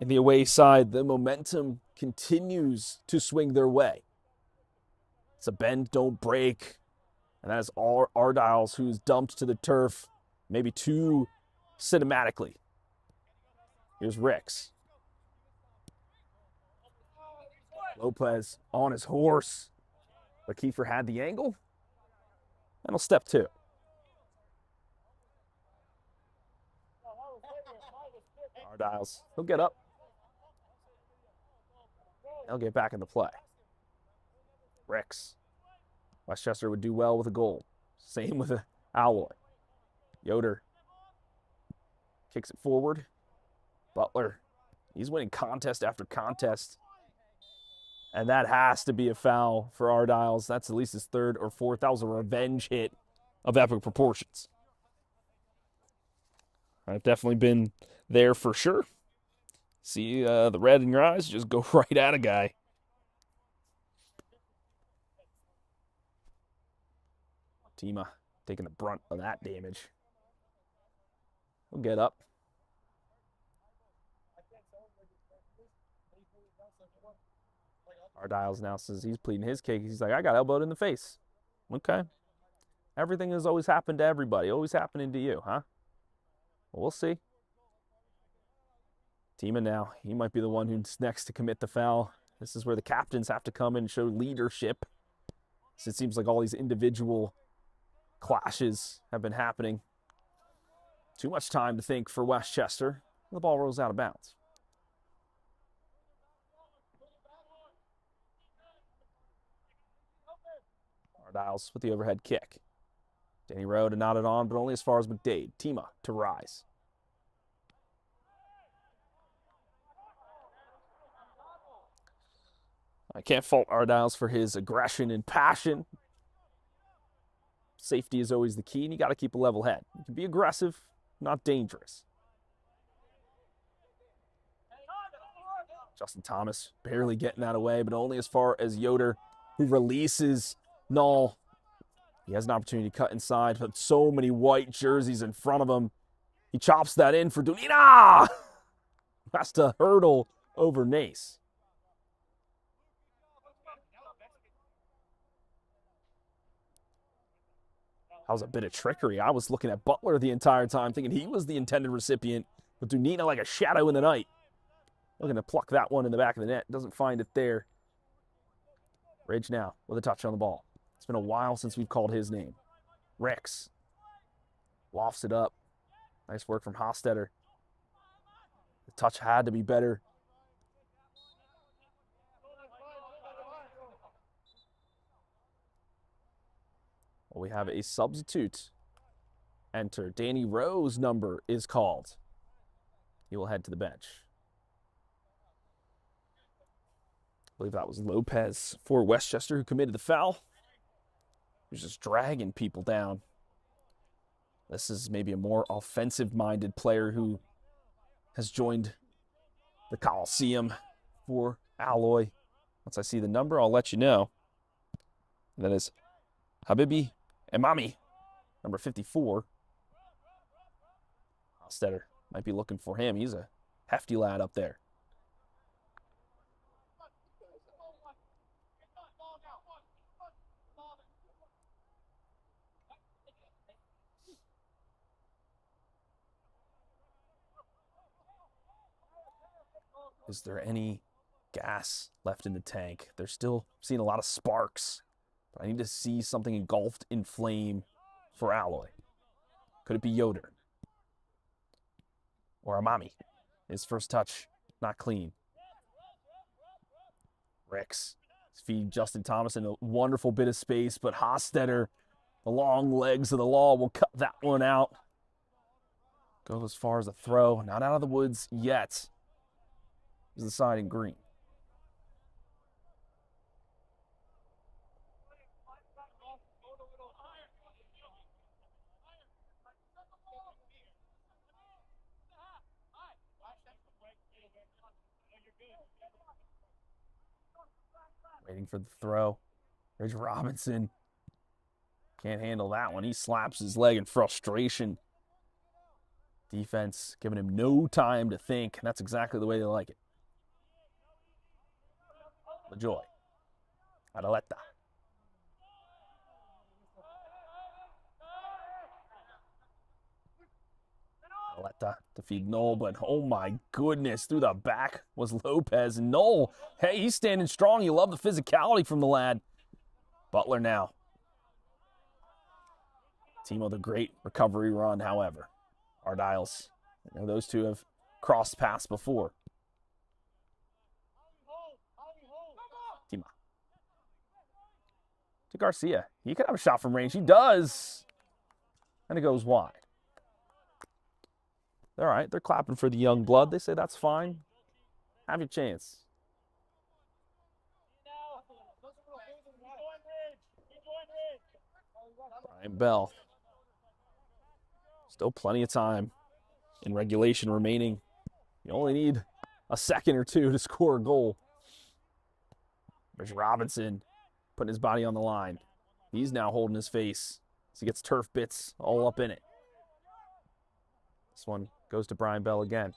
in the away side. The momentum continues to swing their way. It's a bend, don't break. And that is Ardiles, who's dumped to the turf, maybe too cinematically. Here's Ricks. Lopez on his horse. But Kiefer had the angle. And he'll step two. Ardiles, he'll get up. He'll get back in the play. Ricks. Westchester would do well with a goal. Same with Alloy. Yoder kicks it forward. Butler, he's winning contest after contest. And that has to be a foul for Ardiles. That's at least his third or fourth. That was a revenge hit of epic proportions. I've definitely been there for sure. See the red in your eyes, just go right at a guy. Tima taking the brunt of that damage. He'll get up. Ardiles now says he's pleading his case. He's like, I got elbowed in the face. Okay. Everything has always happened to everybody. Always happening to you, huh? Well, we'll see. Tima now. He might be the one who's next to commit the foul. This is where the captains have to come in and show leadership. So it seems like all these individual clashes have been happening. Too much time to think for Westchester. The ball rolls out of bounds. Ardiles with the overhead kick. Danny Rowe to knot it on, but only as far as McDade. Tima to rise. I can't fault Ardiles for his aggression and passion. Safety is always the key, and you got to keep a level head. You can be aggressive, not dangerous. Justin Thomas barely getting that away, but only as far as Yoder, who releases Null. He has an opportunity to cut inside, but so many white jerseys in front of him. He chops that in for Dunina. Has to hurdle over Nace. That was a bit of trickery. I was looking at Butler the entire time, thinking he was the intended recipient, but Dunina like a shadow in the night. Looking to pluck that one in the back of the net. Doesn't find it there. Ridge now with a touch on the ball. It's been a while since we've called his name. Rex lofts it up. Nice work from Hostetter. The touch had to be better. Well, we have a substitute enter. Danny Rowe's number is called. He will head to the bench. I believe that was Lopez for Westchester who committed the foul. He was just dragging people down. This is maybe a more offensive-minded player who has joined the Coliseum for Alloy. Once I see the number, I'll let you know. And that is Habibi Emami, number 54. Hostetter might be looking for him. He's a hefty lad up there. Is there any gas left in the tank? They're still seeing a lot of sparks. But I need to see something engulfed in flame for Alloy. Could it be Yoder? Or Amami? His first touch, not clean. Rex feed Justin Thomas in a wonderful bit of space, but Hostetter, the long legs of the law, will cut that one out. Go as far as a throw. Not out of the woods yet. Is the side in green. Waiting for the throw. Ridge Robinson can't handle that one. He slaps his leg in frustration. Defense giving him no time to think, and that's exactly the way they like it. LaJoy. Adaleta. Adaleta to feed Knoll, but oh my goodness, through the back was Lopez. And Knoll, hey, he's standing strong. You love the physicality from the lad. Butler now. Timo, the great recovery run, however. Ardiles. I know those two have crossed paths before. Tima. To Garcia. He could have a shot from range. He does. And it goes wide. All right, they're clapping for the young blood. They say that's fine. Have your chance. Brian Bell. Still plenty of time in regulation remaining. You only need a second or two to score a goal. There's Robinson putting his body on the line. He's now holding his face as he gets turf bits all up in it. This one goes to Brian Bell again.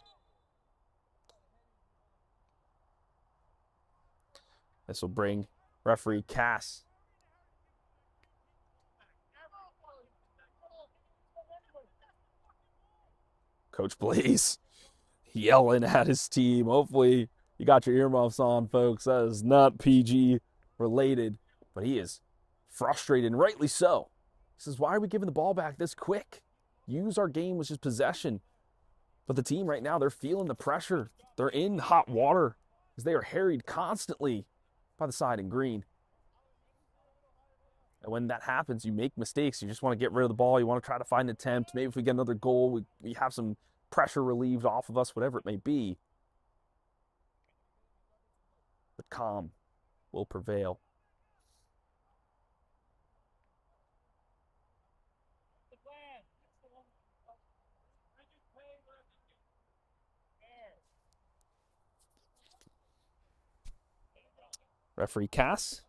This will bring referee Cass. Coach Blaze yelling at his team. Hopefully you got your earmuffs on, folks. That is not PG related, but he is frustrated, and rightly so. He says, why are we giving the ball back this quick? Use our game with just possession. But the team right now, they're feeling the pressure. They're in hot water as they are harried constantly by the side in green. And when that happens, you make mistakes. You just want to get rid of the ball. You want to try to find an attempt. Maybe if we get another goal, we have some pressure relieved off of us, whatever it may be. But calm will prevail. Referee Cass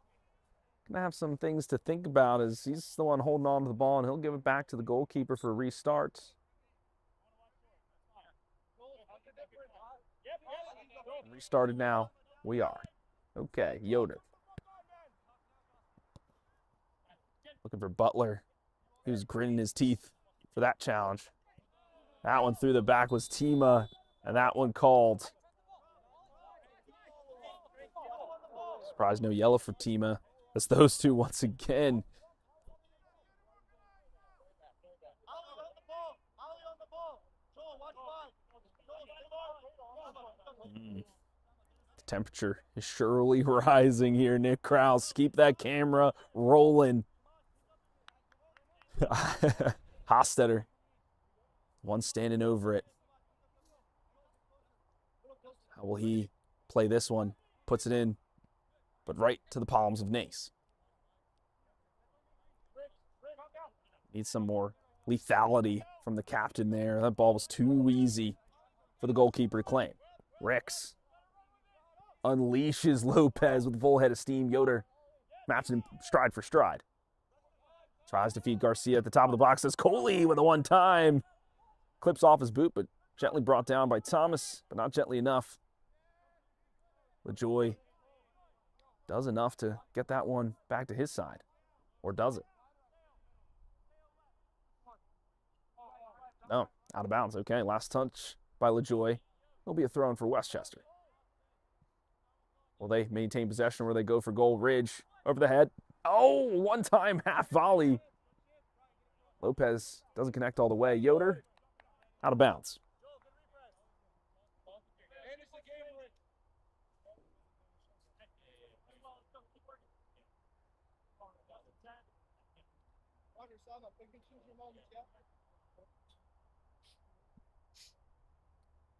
gonna have some things to think about as he's the one holding on to the ball, and he'll give it back to the goalkeeper for a restart. Restarted now. We are. Okay, Yoder. Looking for Butler. He was gritting his teeth for that challenge. That one through the back was Tima, and that one called. Surprised no yellow for Tima. That's those two once again. The temperature is surely rising here, Nick Krause. Keep that camera rolling. Hostetter. One standing over it. How will he play this one? Puts it in, but right to the palms of Nace. Needs some more lethality from the captain there. That ball was too easy for the goalkeeper to claim. Ricks unleashes Lopez with a full head of steam. Yoder maps him stride for stride. Tries to feed Garcia at the top of the box. Says Coley with a one-time. Clips off his boot, but gently brought down by Thomas, but not gently enough. LaJoy does enough to get that one back to his side. Or does it? No, out of bounds. Okay, last touch by LaJoy. It'll be a throw in for Westchester. Will they maintain possession or will they go for goal? Ridge over the head. Oh, one-time half volley. Lopez doesn't connect all the way. Yoder out of bounds.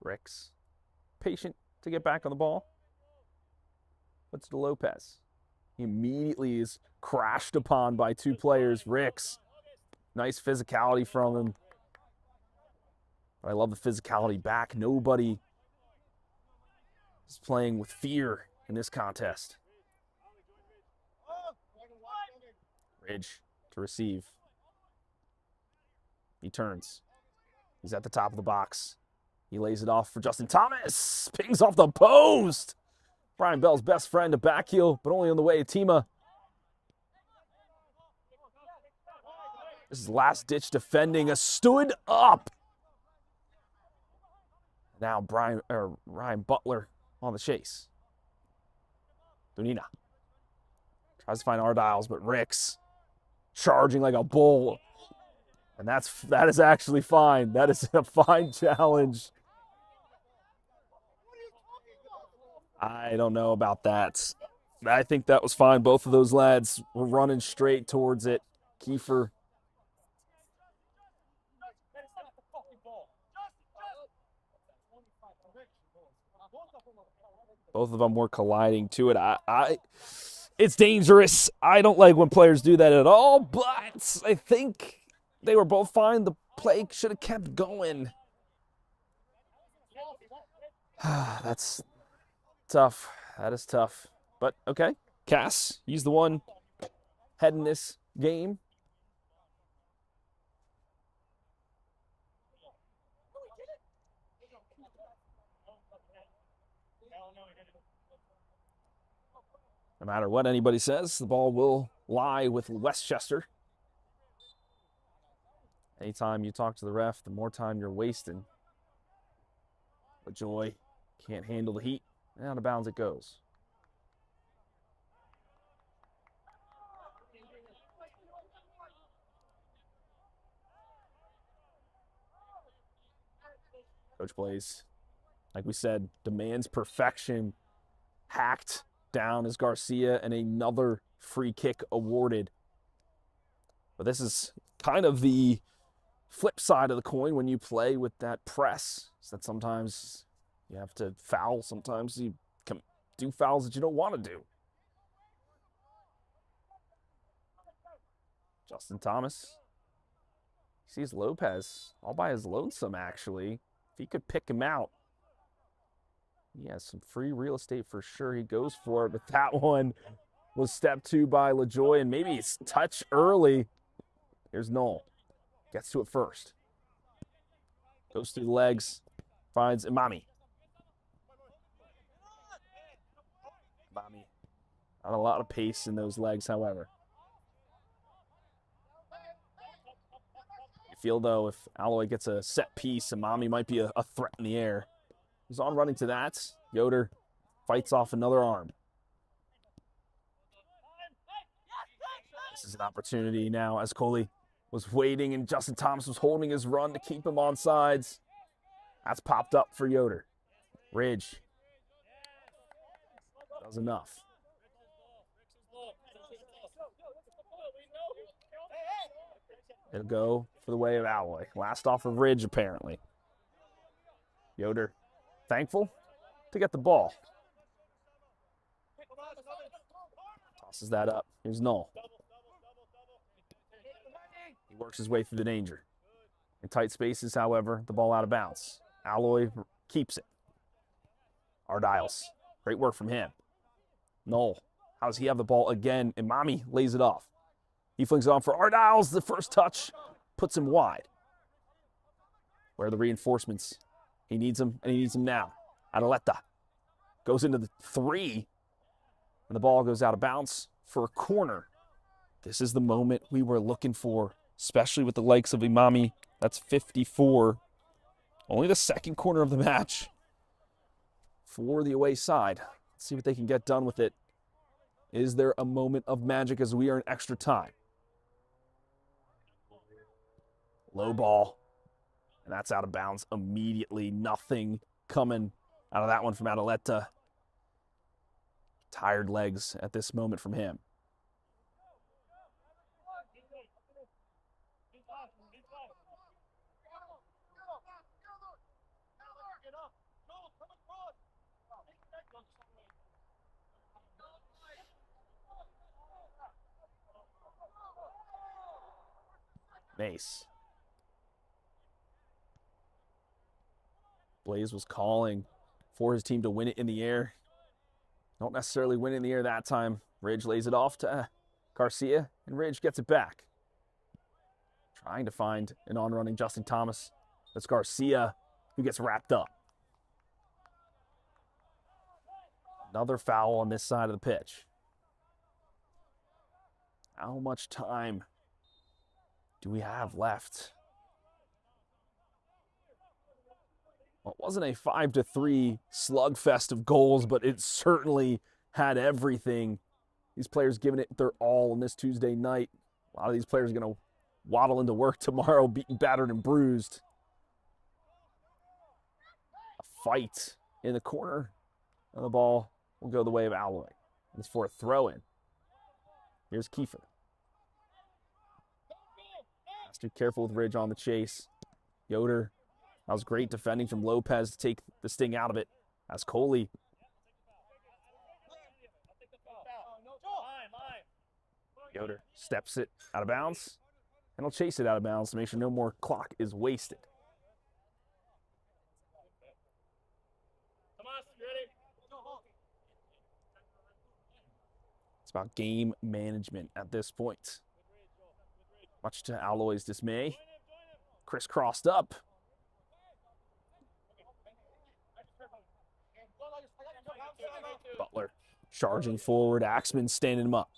Ricks, patient to get back on the ball. What's to Lopez? He immediately is crashed upon by two players. Ricks, nice physicality from him. I love the physicality back. Nobody is playing with fear in this contest. Ridge to receive. He turns. He's at the top of the box. He lays it off for Justin Thomas. Pings off the post. Brian Bell's best friend, a back heel, but only on the way to Tima. This is last-ditch defending. A stood up. Now Ryan Butler on the chase. Dunina tries to find Ardiles, but Ricks charging like a bull. And that is actually fine. That is a fine challenge. I don't know about that. I think that was fine. Both of those lads were running straight towards it. Kiefer. Both of them were colliding to it. It's dangerous. I don't like when players do that at all, but I think they were both fine. The play should have kept going. That's tough. That is tough. But, okay. Cass, he's the one heading this game. No matter what anybody says, the ball will lie with Westchester. Anytime you talk to the ref, the more time you're wasting. But Joy can't handle the heat. And out of bounds it goes. Coach Blaze, like we said, demands perfection. Hacked down as Garcia, and another free kick awarded. But this is kind of the flip side of the coin when you play with that press. Is that sometimes you have to foul, sometimes you can do fouls that you don't want to do. Justin Thomas sees Lopez all by his lonesome, actually. If he could pick him out, he has some free real estate for sure. He goes for it, but that one was stepped to by LaJoy, and maybe it's touch early. Here's Noel. Gets to it first. Goes through the legs. Finds Imami. Imami. Not a lot of pace in those legs, however. You feel, though, if Alloy gets a set piece, Imami might be a threat in the air. He's on running to that. Yoder fights off another arm. This is an opportunity now as Coley was waiting and Justin Thomas was holding his run to keep him on sides. That's popped up for Yoder. Ridge does enough. It'll go for the way of Alloy. Last off of Ridge, apparently. Yoder thankful to get the ball. Tosses that up. Here's Null. He works his way through the danger. In tight spaces, however, the ball out of bounds. Alloy keeps it. Ardiles. Great work from him. Null. How does he have the ball again? Imami lays it off. He flings it on for Ardiles. The first touch puts him wide. Where are the reinforcements? He needs them, and he needs them now. Adaleta goes into the 3, and the ball goes out of bounds for a corner. This is the moment we were looking for, especially with the likes of Imami. That's 54. Only the second corner of the match for the away side. Let's see what they can get done with it. Is there a moment of magic as we are in extra time? Low ball. And that's out of bounds immediately. Nothing coming out of that one from Adaleta. Tired legs at this moment from him. Mace. Blaze was calling for his team to win it in the air. Don't necessarily win it in the air that time. Ridge lays it off to Garcia, and Ridge gets it back. Trying to find an on-running Justin Thomas. That's Garcia who gets wrapped up. Another foul on this side of the pitch. How much time do we have left? Well, it wasn't a 5-3 slugfest of goals, but it certainly had everything. These players giving it their all on this Tuesday night. A lot of these players are going to waddle into work tomorrow, beaten, battered, and bruised. A fight in the corner, and the ball will go the way of Alloy. It's for a throw-in. Here's Kiefer. Has to be careful with Ridge on the chase. Yoder. That was great defending from Lopez to take the sting out of it. As Coley. Yoder steps it out of bounds. And he'll chase it out of bounds to make sure no more clock is wasted. It's about game management at this point. Much to Alloy's dismay. Crisscrossed up. Butler charging forward. Axman standing him up.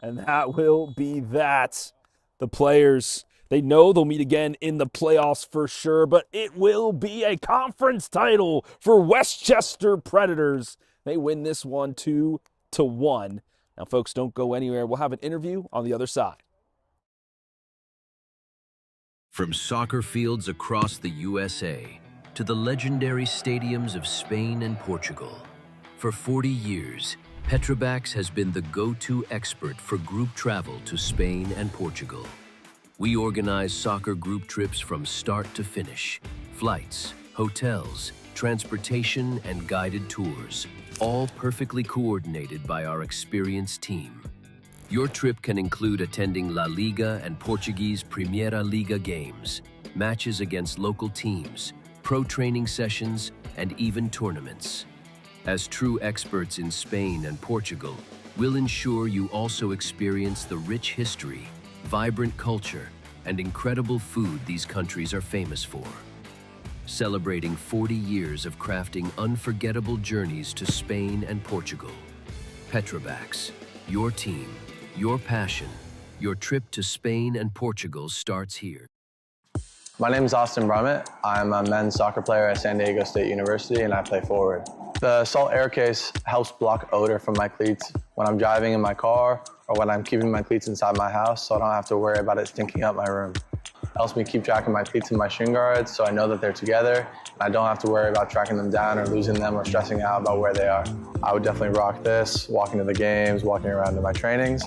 And that will be that. The players, they know they'll meet again in the playoffs for sure, but it will be a conference title for Westchester Predators. They win this one 2-1. Now, folks, don't go anywhere. We'll have an interview on the other side. From soccer fields across the USA to the legendary stadiums of Spain and Portugal. For 40 years, Petrobax has been the go-to expert for group travel to Spain and Portugal. We organize soccer group trips from start to finish, flights, hotels, transportation, and guided tours, all perfectly coordinated by our experienced team. Your trip can include attending La Liga and Portuguese Primeira Liga games, matches against local teams, pro training sessions, and even tournaments. As true experts in Spain and Portugal, we'll ensure you also experience the rich history, vibrant culture, and incredible food these countries are famous for. Celebrating 40 years of crafting unforgettable journeys to Spain and Portugal. Petrobax, your team, your passion, your trip to Spain and Portugal starts here. My name is Austin Brummett. I'm a men's soccer player at San Diego State University, and I play forward. The Salt Air Case helps block odor from my cleats when I'm driving in my car or when I'm keeping my cleats inside my house, so I don't have to worry about it stinking up my room. It helps me keep track of my cleats and my shin guards, so I know that they're together, and I don't have to worry about tracking them down or losing them or stressing out about where they are. I would definitely rock this, walking to the games, walking around to my trainings.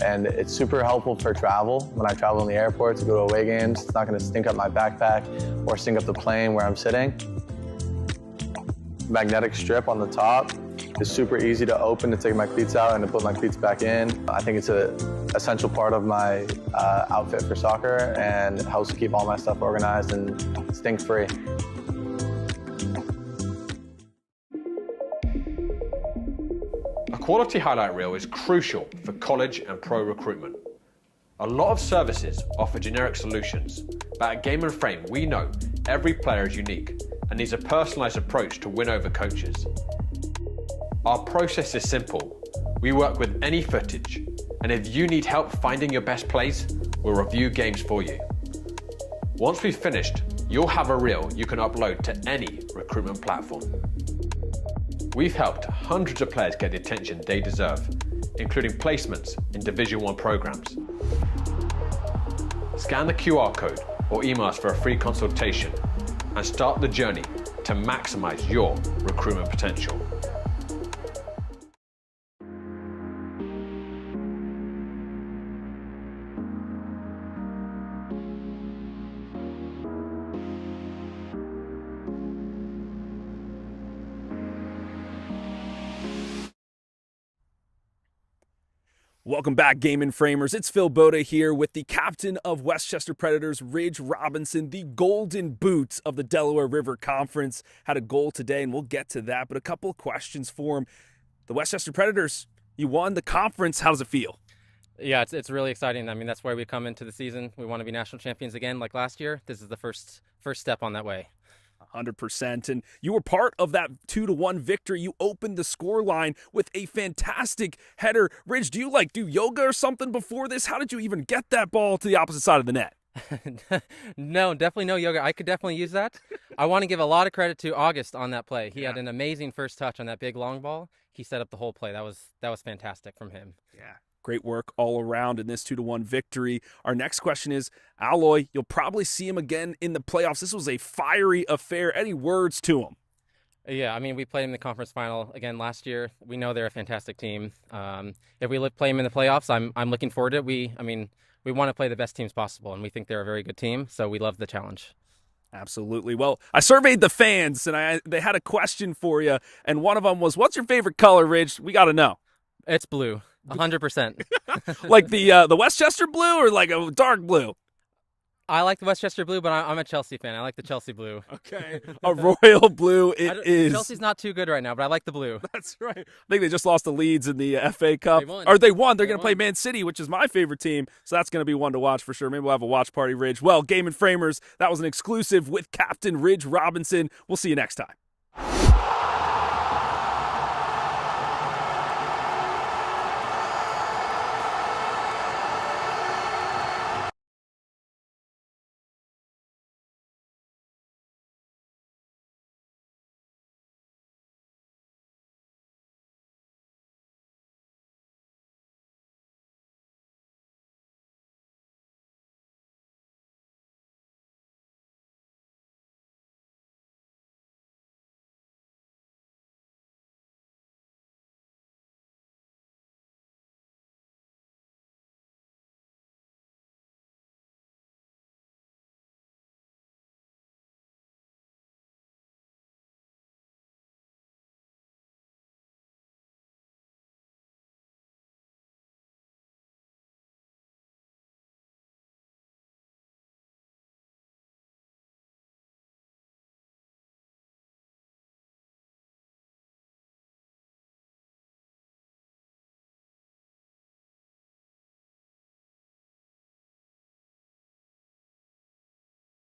And it's super helpful for travel. When I travel in the airport to go to away games, it's not going to stink up my backpack or stink up the plane where I'm sitting. Magnetic strip on the top is super easy to open to take my cleats out and to put my cleats back in. I think it's an essential part of my outfit for soccer, and it helps keep all my stuff organized and stink-free. A quality highlight reel is crucial for college and pro recruitment. A lot of services offer generic solutions, but at Game & Frame we know every player is unique and needs a personalised approach to win over coaches. Our process is simple. We work with any footage, and if you need help finding your best plays, we'll review games for you. Once we've finished, you'll have a reel you can upload to any recruitment platform. We've helped hundreds of players get the attention they deserve, including placements in Division 1 programs. Scan the QR code or email us for a free consultation and start the journey to maximize your recruitment potential. Welcome back, Game and Framers. It's Phil Boda here with the captain of Westchester Predators, Ridge Robinson, the golden boot of the Delaware River Conference. Had a goal today, and we'll get to that, but a couple of questions for him. The Westchester Predators, you won the conference. How does it feel? Yeah, it's really exciting. I mean, that's why we come into the season. We want to be national champions again like last year. This is the first step on that way. 100%. And you were part of that 2-1 victory. You opened the score line with a fantastic header. Ridge, do you do yoga or something before this? How did you even get that ball to the opposite side of the net? No, definitely no yoga. I could definitely use that. I want to give a lot of credit to August on that play. He had an amazing first touch on that big long ball. He set up the whole play. That was fantastic from him. Yeah. Great work all around in this 2-1 victory. Our next question is, Alloy, you'll probably see him again in the playoffs. This was a fiery affair. Any words to him? Yeah, I mean, we played him in the conference final again last year. We know they're a fantastic team. If we play him in the playoffs, I'm looking forward to it. We want to play the best teams possible, and we think they're a very good team, so we love the challenge. Absolutely. Well, I surveyed the fans, and they had a question for you, and one of them was, what's your favorite color, Ridge? We got to know. It's blue. 100%. Like the Westchester blue or like a dark blue? I like the Westchester blue, but I'm a Chelsea fan. I like the Chelsea blue. Okay. A royal blue it is. Chelsea's not too good right now, but I like the blue. That's right. I think they just lost the Leeds in the FA Cup. They won. They're going to play Man City, which is my favorite team. So that's going to be one to watch for sure. Maybe we'll have a watch party, Ridge. Well, Game and Framers, that was an exclusive with Captain Ridge Robinson. We'll see you next time.